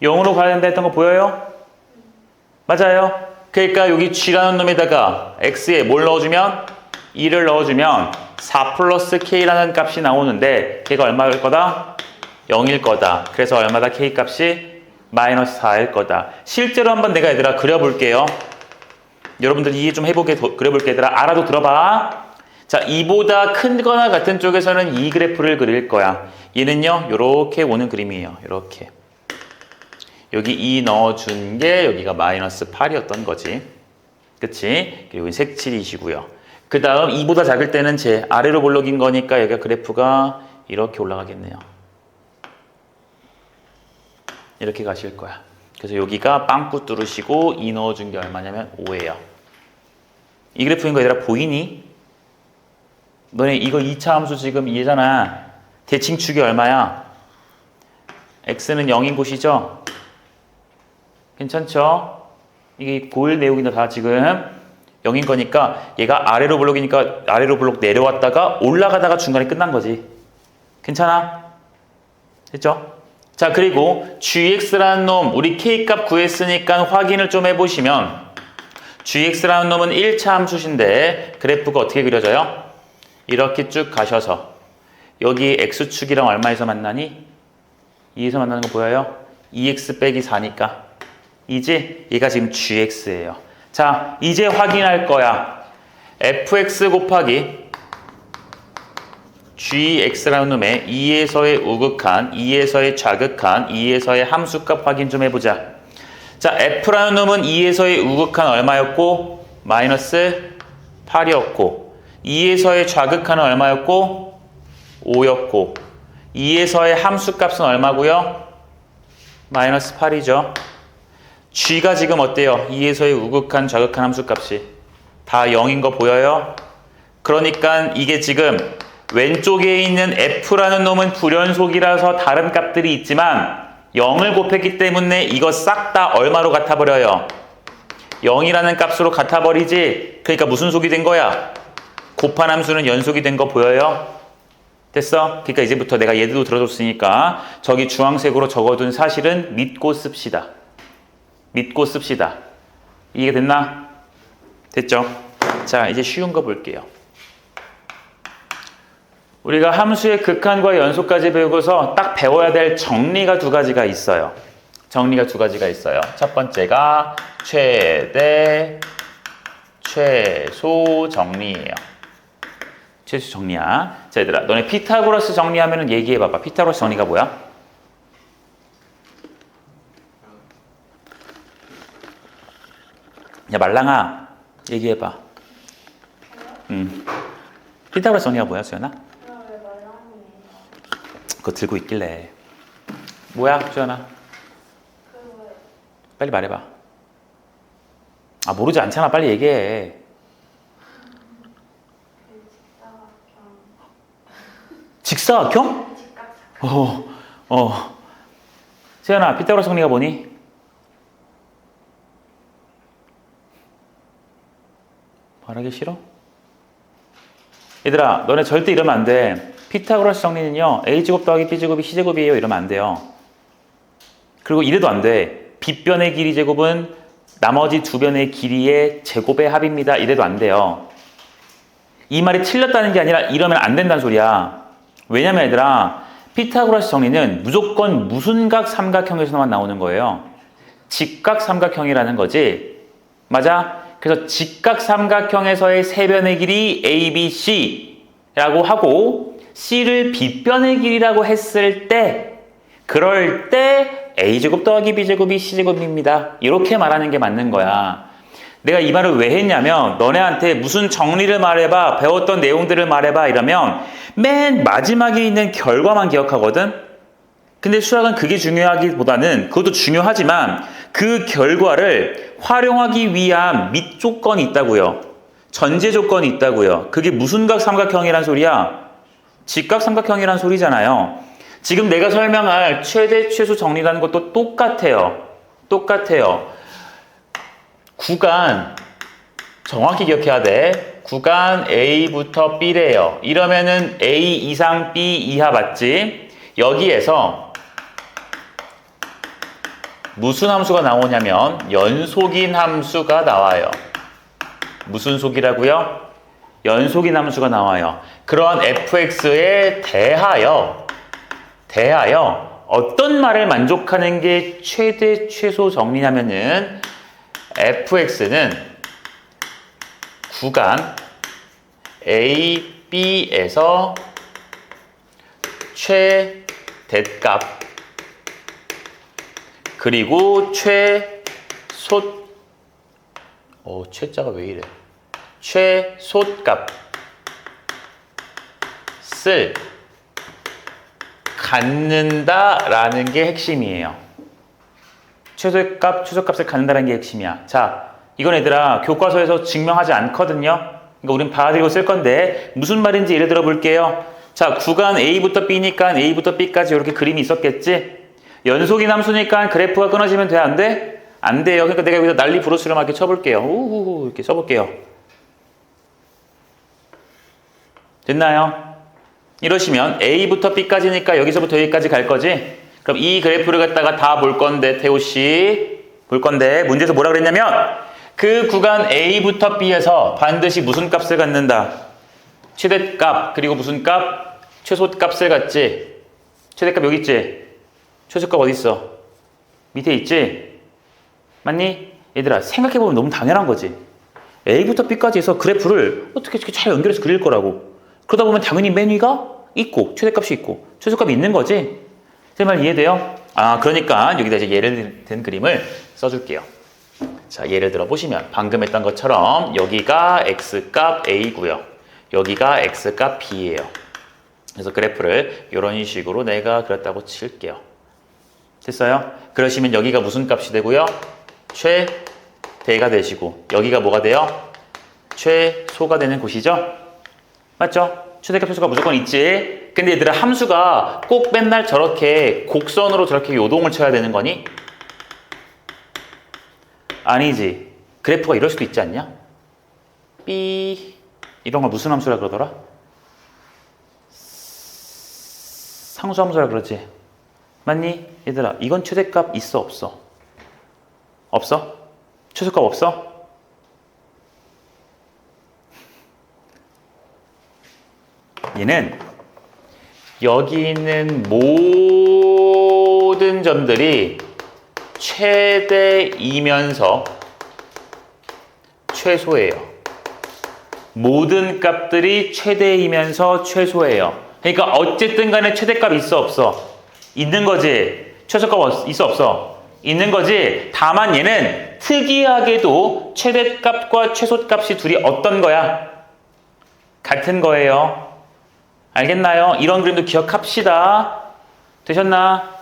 0으로 가야 된다 했던 거 보여요? 맞아요. 그러니까 여기 g라는 놈에다가 x에 뭘 넣어주면? 2를 넣어주면 4 플러스 k라는 값이 나오는데 걔가 얼마일 거다? 0일 거다. 그래서 얼마다? k 값이 마이너스 4일 거다. 실제로 한번 내가 얘들아 그려볼게요. 여러분들 이해 좀 해보게 그려볼게 얘들아. 알아도 들어봐. 자, 이보다 큰 거나 같은 쪽에서는 이 그래프를 그릴 거야. 얘는요 요렇게 오는 그림이에요. 요렇게 여기 2 넣어준 게 여기가 마이너스 8이었던 거지. 그치? 그리고 색칠이시고요. 그 다음 이보다 작을 때는 제 아래로 볼록인 거니까 여기가 그래프가 이렇게 올라가겠네요. 이렇게 가실 거야. 그래서 여기가 빵꾸 뚫으시고 2 넣어준 게 얼마냐면 5예요. 이 그래프인 거 얘들아 보이니? 너네 이거 2차 함수 지금 이해잖아. 대칭축이 얼마야? x는 0인 곳이죠? 괜찮죠? 이게 고일 내용이다 다 지금 0인 거니까 얘가 아래로 블록이니까 아래로 블록 내려왔다가 올라가다가 중간에 끝난 거지. 괜찮아? 됐죠? 자, 그리고 gx라는 놈 우리 k값 구했으니까 확인을 좀 해보시면 gx라는 놈은 1차 함수신데 그래프가 어떻게 그려져요? 이렇게 쭉 가셔서 여기 x축이랑 얼마에서 만나니? 2에서 만나는 거 보여요? 2x 빼기 4니까 이제 얘가 지금 gx예요. 자, 이제 확인할 거야. fx 곱하기 gx라는 놈의 2에서의 우극한, 2에서의 좌극한, 2에서의 함수값 확인 좀 해보자. 자, f라는 놈은 2에서의 우극한 얼마였고? 마이너스 8이었고 2에서의 좌극한은 얼마였고? 5였고 2에서의 함수값은 얼마고요? 마이너스 8이죠. g가 지금 어때요? 2에서의 우극한, 좌극한 함수값이 다 0인 거 보여요? 그러니까 이게 지금 왼쪽에 있는 f라는 놈은 불연속이라서 다른 값들이 있지만 0을 곱했기 때문에 이거 싹 다 얼마로 같아버려요? 0이라는 값으로 같아버리지. 그러니까 무슨 속이 된 거야? 곱한 함수는 연속이 된 거 보여요? 됐어? 그러니까 이제부터 내가 예도 들어줬으니까 저기 주황색으로 적어둔 사실은 믿고 씁시다. 믿고 씁시다. 이해됐나? 됐죠? 자, 이제 쉬운 거 볼게요. 우리가 함수의 극한과 연속까지 배우고서 딱 배워야 될 정리가 두 가지가 있어요. 정리가 두 가지가 있어요. 첫 번째가 최대, 최소 정리예요. 최소 정리야. 자, 얘들아, 너네 피타고라스 정리하면은 얘기해봐봐. 피타고라스 정리가 뭐야? 야, 말랑아, 얘기해봐. 피타고라스 정리가 뭐야, 수연아? 그거 들고 있길래. 뭐야, 수연아? 빨리 말해봐. 아, 모르지 않잖아. 빨리 얘기해. 직사각형? 세연아, 피타고라스 정리가 뭐니? 말하기 싫어? 얘들아, 너네 절대 이러면 안 돼. 피타고라스 정리는요, a제곱 더하기 b제곱이 c제곱이에요. 이러면 안 돼요. 그리고 이래도 안 돼. 빗변의 길이 제곱은 나머지 두 변의 길이의 제곱의 합입니다. 이래도 안 돼요. 이 말이 틀렸다는 게 아니라 이러면 안 된다는 소리야. 왜냐면 얘들아, 피타고라스 정리는 무조건 무순각 삼각형에서만 나오는 거예요. 직각 삼각형이라는 거지. 맞아? 그래서 직각 삼각형에서의 세 변의 길이 A, B, C라고 하고 C를 빗변의 길이라고 했을 때 그럴 때 A제곱 더하기 B제곱이 C제곱입니다. 이렇게 말하는 게 맞는 거야. 내가 이 말을 왜 했냐면 너네한테 무슨 정리를 말해봐, 배웠던 내용들을 말해봐 이러면 맨 마지막에 있는 결과만 기억하거든. 근데 수학은 그게 중요하기보다는 그것도 중요하지만 그 결과를 활용하기 위한 밑조건이 있다고요. 전제 조건이 있다고요. 그게 무순각 삼각형이란 소리야. 직각 삼각형이란 소리잖아요. 지금 내가 설명할 최대 최소 정리라는 것도 똑같아요. 똑같아요. 구간 정확히 기억해야 돼. 구간 A부터 B래요. 이러면은 A 이상 B 이하 맞지? 여기에서 무슨 함수가 나오냐면 연속인 함수가 나와요. 무슨 속이라고요? 연속인 함수가 나와요. 그러한 fx에 대하여 어떤 말을 만족하는 게 최대 최소 정리냐면은 fx는 구간 a, b에서 최대값 그리고 최자가 왜 이래? 최소값을 갖는다라는 게 핵심이에요. 최소값을 갖는다는 게 핵심이야. 자, 이건 얘들아 교과서에서 증명하지 않거든요. 그러니까 우린 받아들이고 쓸 건데 무슨 말인지 예를 들어 볼게요. 자, 구간 A부터 B니까 A부터 B까지 이렇게 그림이 있었겠지? 연속인 함수니까 그래프가 끊어지면 돼? 안 돼? 안 돼요. 그러니까 내가 여기서 난리 부르스를 막 이렇게 쳐볼게요. 우후후 이렇게 써볼게요. 됐나요? 이러시면 A부터 B까지니까 여기서부터 여기까지 갈 거지? 그럼 이 그래프를 갖다가 다 볼 건데 태호씨 볼 건데 문제에서 뭐라 그랬냐면 그 구간 A부터 B에서 반드시 무슨 값을 갖는다? 최대값 그리고 무슨 값? 최소값을 갖지? 최대값 여기 있지? 최소값 어디 있어? 밑에 있지? 맞니? 얘들아 생각해보면 너무 당연한 거지. A부터 B까지 해서 그래프를 어떻게 이렇게 잘 연결해서 그릴 거라고. 그러다 보면 당연히 맨 위가 있고 최대값이 있고 최소값이 있는 거지. 제 말 이해돼요? 그러니까 여기다 이제 예를 든 그림을 써줄게요. 자, 예를 들어 보시면 방금 했던 것처럼 여기가 x값 a고요. 여기가 x값 b예요. 그래서 그래프를 이런 식으로 내가 그렸다고 칠게요. 됐어요? 그러시면 여기가 무슨 값이 되고요? 최대가 되시고 여기가 뭐가 돼요? 최소가 되는 곳이죠? 맞죠? 최대값 최소가 무조건 있지. 근데 얘들아 함수가 꼭 맨날 저렇게 곡선으로 저렇게 요동을 쳐야 되는 거니? 아니지. 그래프가 이럴 수도 있지 않냐? 삐 이런 걸 무슨 함수라 그러더라? 상수함수라 그러지. 맞니? 얘들아 이건 최대값 있어 없어? 없어? 최소값 없어? 얘는 여기 있는 모든 점들이 최대이면서 최소예요. 모든 값들이 최대이면서 최소예요. 그러니까 어쨌든 간에 최대값 있어 없어? 있는 거지. 최소값 있어 없어? 있는 거지. 다만 얘는 특이하게도 최대값과 최소값이 둘이 어떤 거야? 같은 거예요. 알겠나요? 이런 그림도 기억합시다. 되셨나?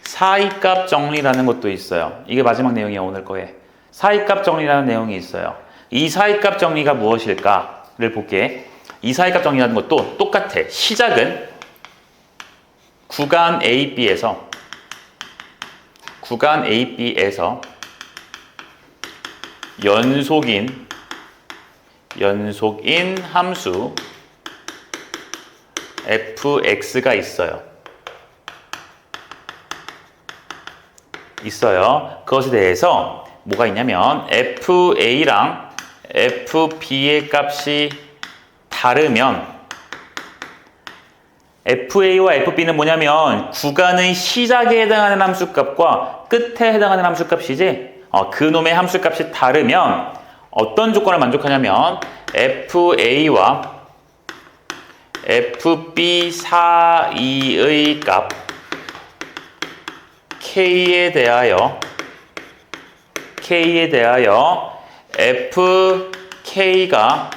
사이값 정리라는 것도 있어요. 이게 마지막 내용이에요, 오늘 거에. 사이값 정리라는 내용이 있어요. 이 사이값 정리가 무엇일까를 볼게. 이 사이값 정리라는 것도 똑같아. 시작은 구간 AB에서 연속인 함수 fx가 있어요. 그것에 대해서 뭐가 있냐면 fa랑 fb의 값이 다르면 fa와 fb는 뭐냐면 구간의 시작에 해당하는 함수값과 끝에 해당하는 함수값이지 그 놈의 함수값이 다르면 어떤 조건을 만족하냐면 fa와 fb 사이의 값 k에 대하여 fc가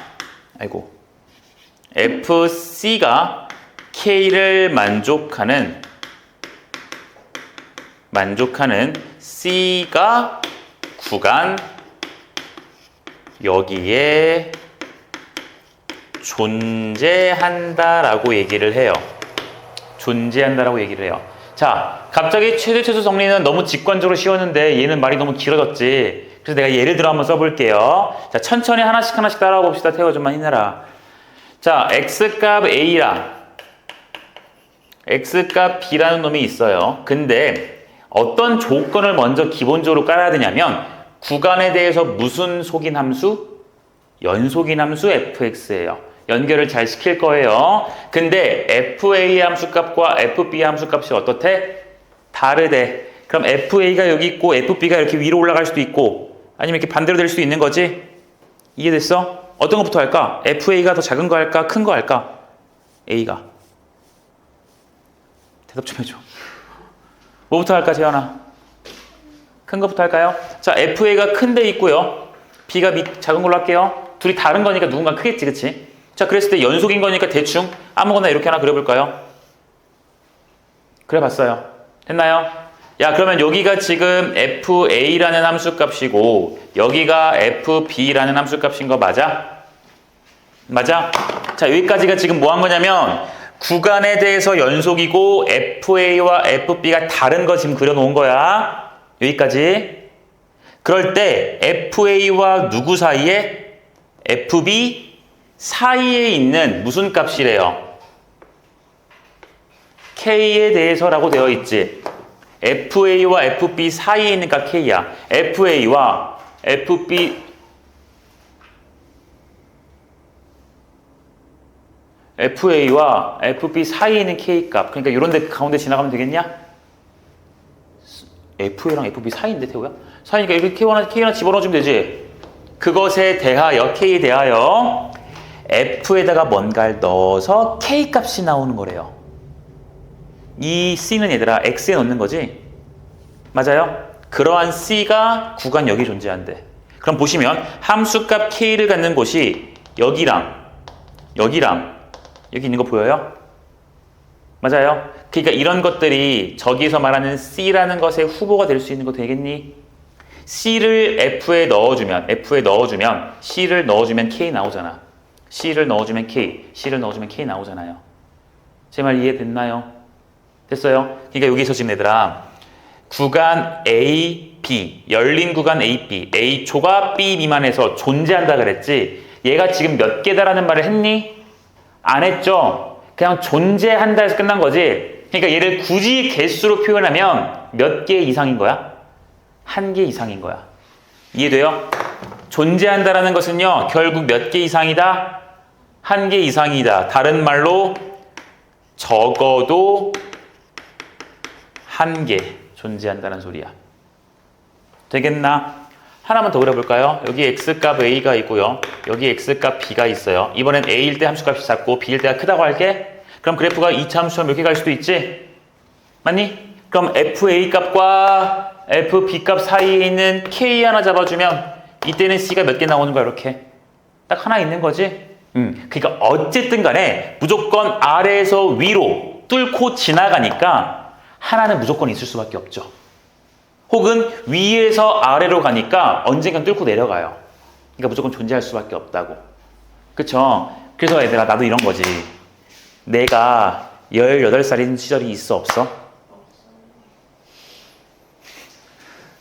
k를 만족하는 c가 구간 여기에 존재한다라고 얘기를 해요. 자, 갑자기 최대 최소 정리는 너무 직관적으로 쉬웠는데 얘는 말이 너무 길어졌지. 그래서 내가 예를 들어 한번 써볼게요. 자, 천천히 하나씩 따라와 봅시다. 태워 좀만 힘내라. 자, x값 a랑 x값 b라는 놈이 있어요. 근데 어떤 조건을 먼저 기본적으로 깔아야 되냐면 구간에 대해서 무슨 속인 함수? 연속인 함수 fx예요. 연결을 잘 시킬 거예요. 근데 FA 함수값과 FB 함수값이 어떻대? 다르대. 그럼 FA가 여기 있고 FB가 이렇게 위로 올라갈 수도 있고 아니면 이렇게 반대로 될 수도 있는 거지? 이해됐어? 어떤 것부터 할까? FA가 더 작은 거 할까? 큰 거 할까? A가. 대답 좀 해줘. 뭐부터 할까, 재현아? 큰 거부터 할까요? 자, FA가 큰 데 있고요. B가 작은 걸로 할게요. 둘이 다른 거니까 누군가 크겠지, 그치? 자, 그랬을 때 연속인 거니까 대충 아무거나 이렇게 하나 그려볼까요? 그려봤어요. 됐나요? 야, 그러면 여기가 지금 FA라는 함수값이고 여기가 FB라는 함수값인 거 맞아? 맞아? 자, 여기까지가 지금 뭐 한 거냐면 구간에 대해서 연속이고 FA와 FB가 다른 거 지금 그려놓은 거야. 여기까지. 그럴 때 FA와 누구 사이에? FB 사이에 있는 무슨 값이래요? K에 대해서라고 되어 있지. FA와 FB 사이에 있는 값 K야. FA와 FB FA와 FB 사이에 있는 K값. 그러니까 이런 데 가운데 지나가면 되겠냐? FA랑 FB 사이인데, 태우야? 사이니까 이렇게 K 하나 집어넣어주면 되지. 그것에 대하여, K에 대하여 F에다가 뭔가를 넣어서 K값이 나오는 거래요. 이 C는 얘들아 X에 넣는 거지? 맞아요? 그러한 C가 구간 여기 존재한대. 그럼 보시면 함수값 K를 갖는 곳이 여기랑 여기 있는 거 보여요? 맞아요? 그러니까 이런 것들이 저기서 말하는 C라는 것의 후보가 될 수 있는 거 되겠니? C를 F에 넣어주면 C를 넣어주면 K 나오잖아. C를 넣어주면 K 나오잖아요. 제 말 이해됐나요? 됐어요? 그러니까 여기서 지금 얘들아 구간 A, B, 열린 구간 A, B, A초가 B 미만에서 존재한다 그랬지? 얘가 지금 몇 개다라는 말을 했니? 안 했죠? 그냥 존재한다 해서 끝난 거지? 그러니까 얘를 굳이 개수로 표현하면 몇 개 이상인 거야? 한 개 이상인 거야. 이해돼요? 존재한다라는 것은요, 결국 몇 개 이상이다? 한 개 이상이다. 다른 말로 적어도 한 개 존재한다는 소리야. 되겠나? 하나만 더 그려볼까요? 여기 X값 A가 있고요. 여기 X값 B가 있어요. 이번엔 A일 때 함수값이 작고 B일 때가 크다고 할게. 그럼 그래프가 2차 함수처럼 이렇게 갈 수도 있지? 맞니? 그럼 FA 값과 FB 값 사이에 있는 K 하나 잡아주면 이때는 C가 몇 개 나오는 거야, 이렇게. 딱 하나 있는 거지? 그러니까 어쨌든 간에 무조건 아래에서 위로 뚫고 지나가니까 하나는 무조건 있을 수밖에 없죠. 혹은 위에서 아래로 가니까 언젠간 뚫고 내려가요. 그러니까 무조건 존재할 수밖에 없다고. 그쵸? 그래서 얘들아, 나도 이런 거지. 내가 18살인 시절이 있어, 없어?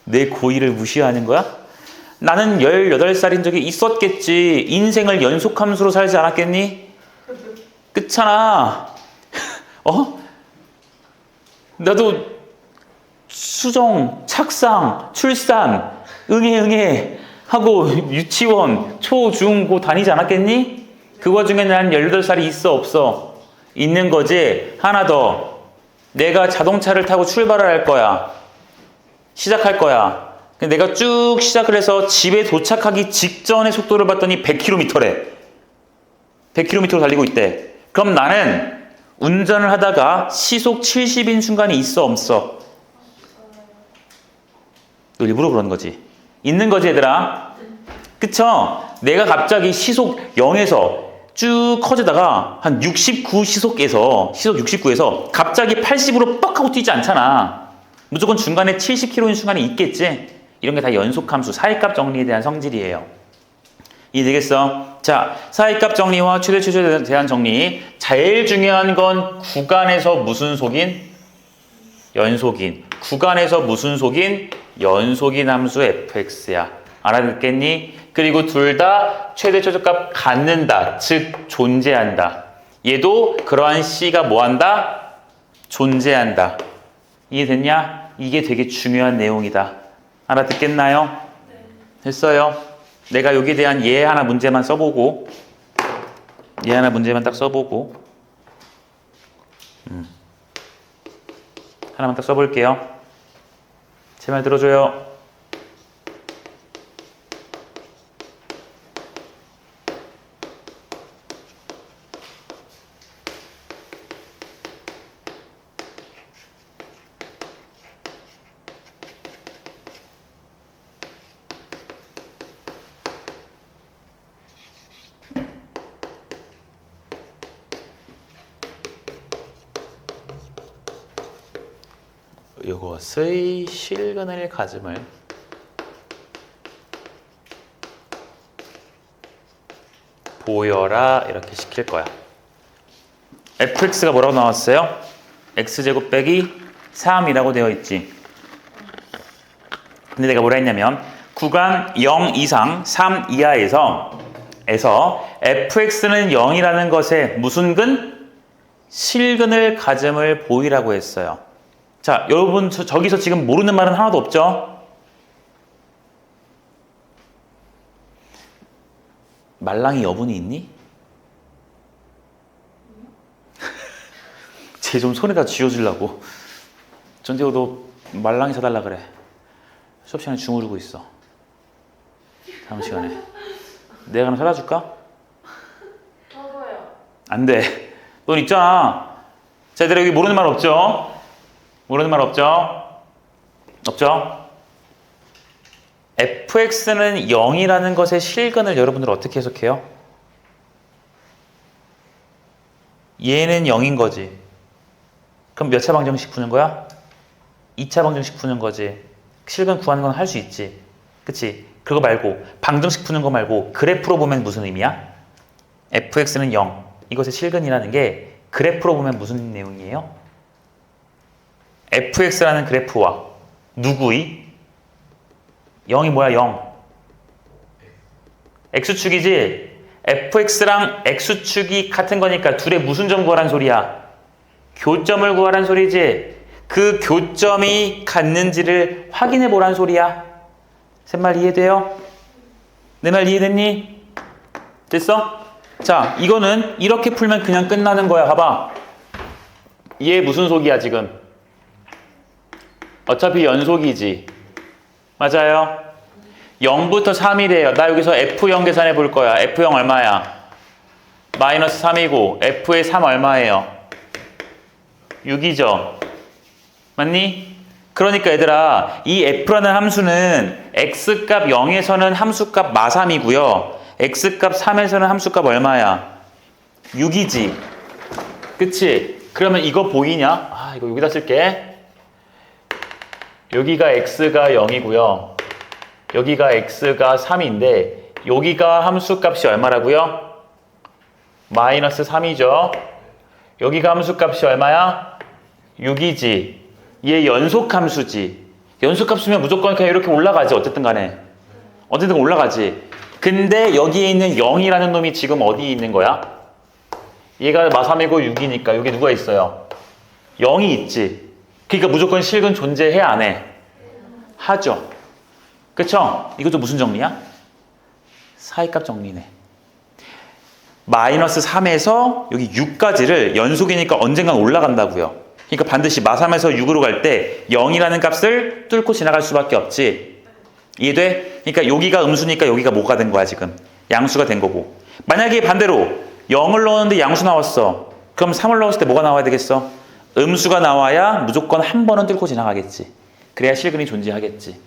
내 고2를 무시하는 거야? 나는 18살인 적이 있었겠지. 인생을 연속함수로 살지 않았겠니? 그렇잖아. 나도 수정, 착상, 출산, 응애 하고 유치원, 초, 중, 고 다니지 않았겠니? 그 와중에 난 18살이 있어, 없어? 있는 거지. 하나 더. 내가 자동차를 타고 출발을 할 거야. 시작할 거야. 내가 쭉 시작을 해서 집에 도착하기 직전의 속도를 봤더니 100km래. 100km로 달리고 있대. 그럼 나는 운전을 하다가 시속 70인 순간이 있어, 없어? 너 일부러 그러는 거지. 있는 거지, 얘들아. 그쵸? 내가 갑자기 시속 0에서 쭉 커지다가 한 69 시속 69에서 갑자기 80으로 뻑 하고 뛰지 않잖아. 무조건 중간에 70km인 순간이 있겠지? 이런 게 다 연속함수, 사이값 정리에 대한 성질이에요. 이해되겠어? 자, 사이값 정리와 최대에 대한 정리. 제일 중요한 건 구간에서 무슨 속인? 연속인. 구간에서 무슨 속인? 연속인 함수 fx야. 알아듣겠니? 그리고 둘 다 최대 최소값 갖는다. 즉 존재한다. 얘도 그러한 C가 뭐한다? 존재한다. 이해됐냐? 이게 되게 중요한 내용이다. 알아듣겠나요? 됐어요. 내가 여기에 대한 예 하나 문제만 써보고 얘 하나 문제만 딱 써보고 하나만 딱 써볼게요. 제 말 들어줘요. 이것의 실근을 가짐을 보여라 이렇게 시킬 거야. fx가 뭐라고 나왔어요? x제곱 빼기 3이라고 되어 있지. 근데 내가 뭐라 했냐면 구간 0 이상 3 이하에서 fx는 0이라는 것에 무슨 근? 실근을 가짐을 보이라고 했어요. 자, 여러분 저기서 지금 모르는 말은 하나도 없죠? 말랑이 여분이 있니? 쟤 좀 손에다 쥐어주려고. 전재호 너 말랑이 사달라 그래. 수업 시간에 주무르고 있어. 다음 시간에. 내가 하나 사다 줄까? 저도요. 안 돼. 넌 있잖아. 자, 얘들아 여기 모르는 말 없죠? 모르는 말 없죠? 없죠? fx는 0이라는 것의 실근을 여러분들 어떻게 해석해요? 얘는 0인 거지. 그럼 몇 차 방정식 푸는 거야? 2차 방정식 푸는 거지. 실근 구하는 건 할 수 있지. 그치? 그거 말고 방정식 푸는 거 말고 그래프로 보면 무슨 의미야? fx는 0. 이것의 실근이라는 게 그래프로 보면 무슨 내용이에요? fx라는 그래프와 누구의? 0이 뭐야 0? x축이지? fx랑 x축이 같은 거니까 둘의 무슨 점 구하란 소리야? 교점을 구하란 소리지? 그 교점이 같는지를 확인해 보란 소리야. 제 말 이해돼요? 내 말 이해됐니? 됐어? 자, 이거는 이렇게 풀면 그냥 끝나는 거야. 봐봐. 얘 무슨 속이야 지금? 어차피 연속이지. 맞아요? 0부터 3이래요. 나 여기서 F0 계산해 볼 거야. F0 얼마야? 마이너스 3이고 F의 3 얼마예요? 6이죠. 맞니? 그러니까 얘들아 이 F라는 함수는 X값 0에서는 함수값 마3이고요. X값 3에서는 함수값 얼마야? 6이지. 그치? 그러면 이거 보이냐? 아, 이거 여기다 쓸게. 여기가 x가 0이고요. 여기가 x가 3인데 여기가 함수값이 얼마라고요? 마이너스 3이죠. 여기가 함수값이 얼마야? 6이지. 얘 연속함수지. 연속함수면 무조건 그냥 이렇게 올라가지. 어쨌든 간에. 어쨌든 올라가지. 근데 여기에 있는 0이라는 놈이 지금 어디에 있는 거야? 얘가 마3이고 6이니까 여기 누가 있어요? 0이 있지. 그러니까 무조건 실근 존재해 안 해? 하죠. 그쵸? 이것도 무슨 정리야? 사이값 정리네. 마이너스 3에서 여기 6까지를 연속이니까 언젠간 올라간다고요. 그러니까 반드시 마3에서 6으로 갈 때 0이라는 값을 뚫고 지나갈 수밖에 없지. 이해돼? 그러니까 여기가 음수니까 여기가 뭐가 된 거야 지금? 양수가 된 거고. 만약에 반대로 0을 넣었는데 양수 나왔어. 그럼 3을 넣었을 때 뭐가 나와야 되겠어? 음수가 나와야 무조건 한 번은 뚫고 지나가겠지. 그래야 실근이 존재하겠지.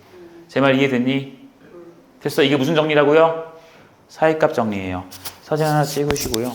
제 말 이해됐니? 됐어. 이게 무슨 정리라고요? 사이값 정리예요. 사진 하나 찍으시고요.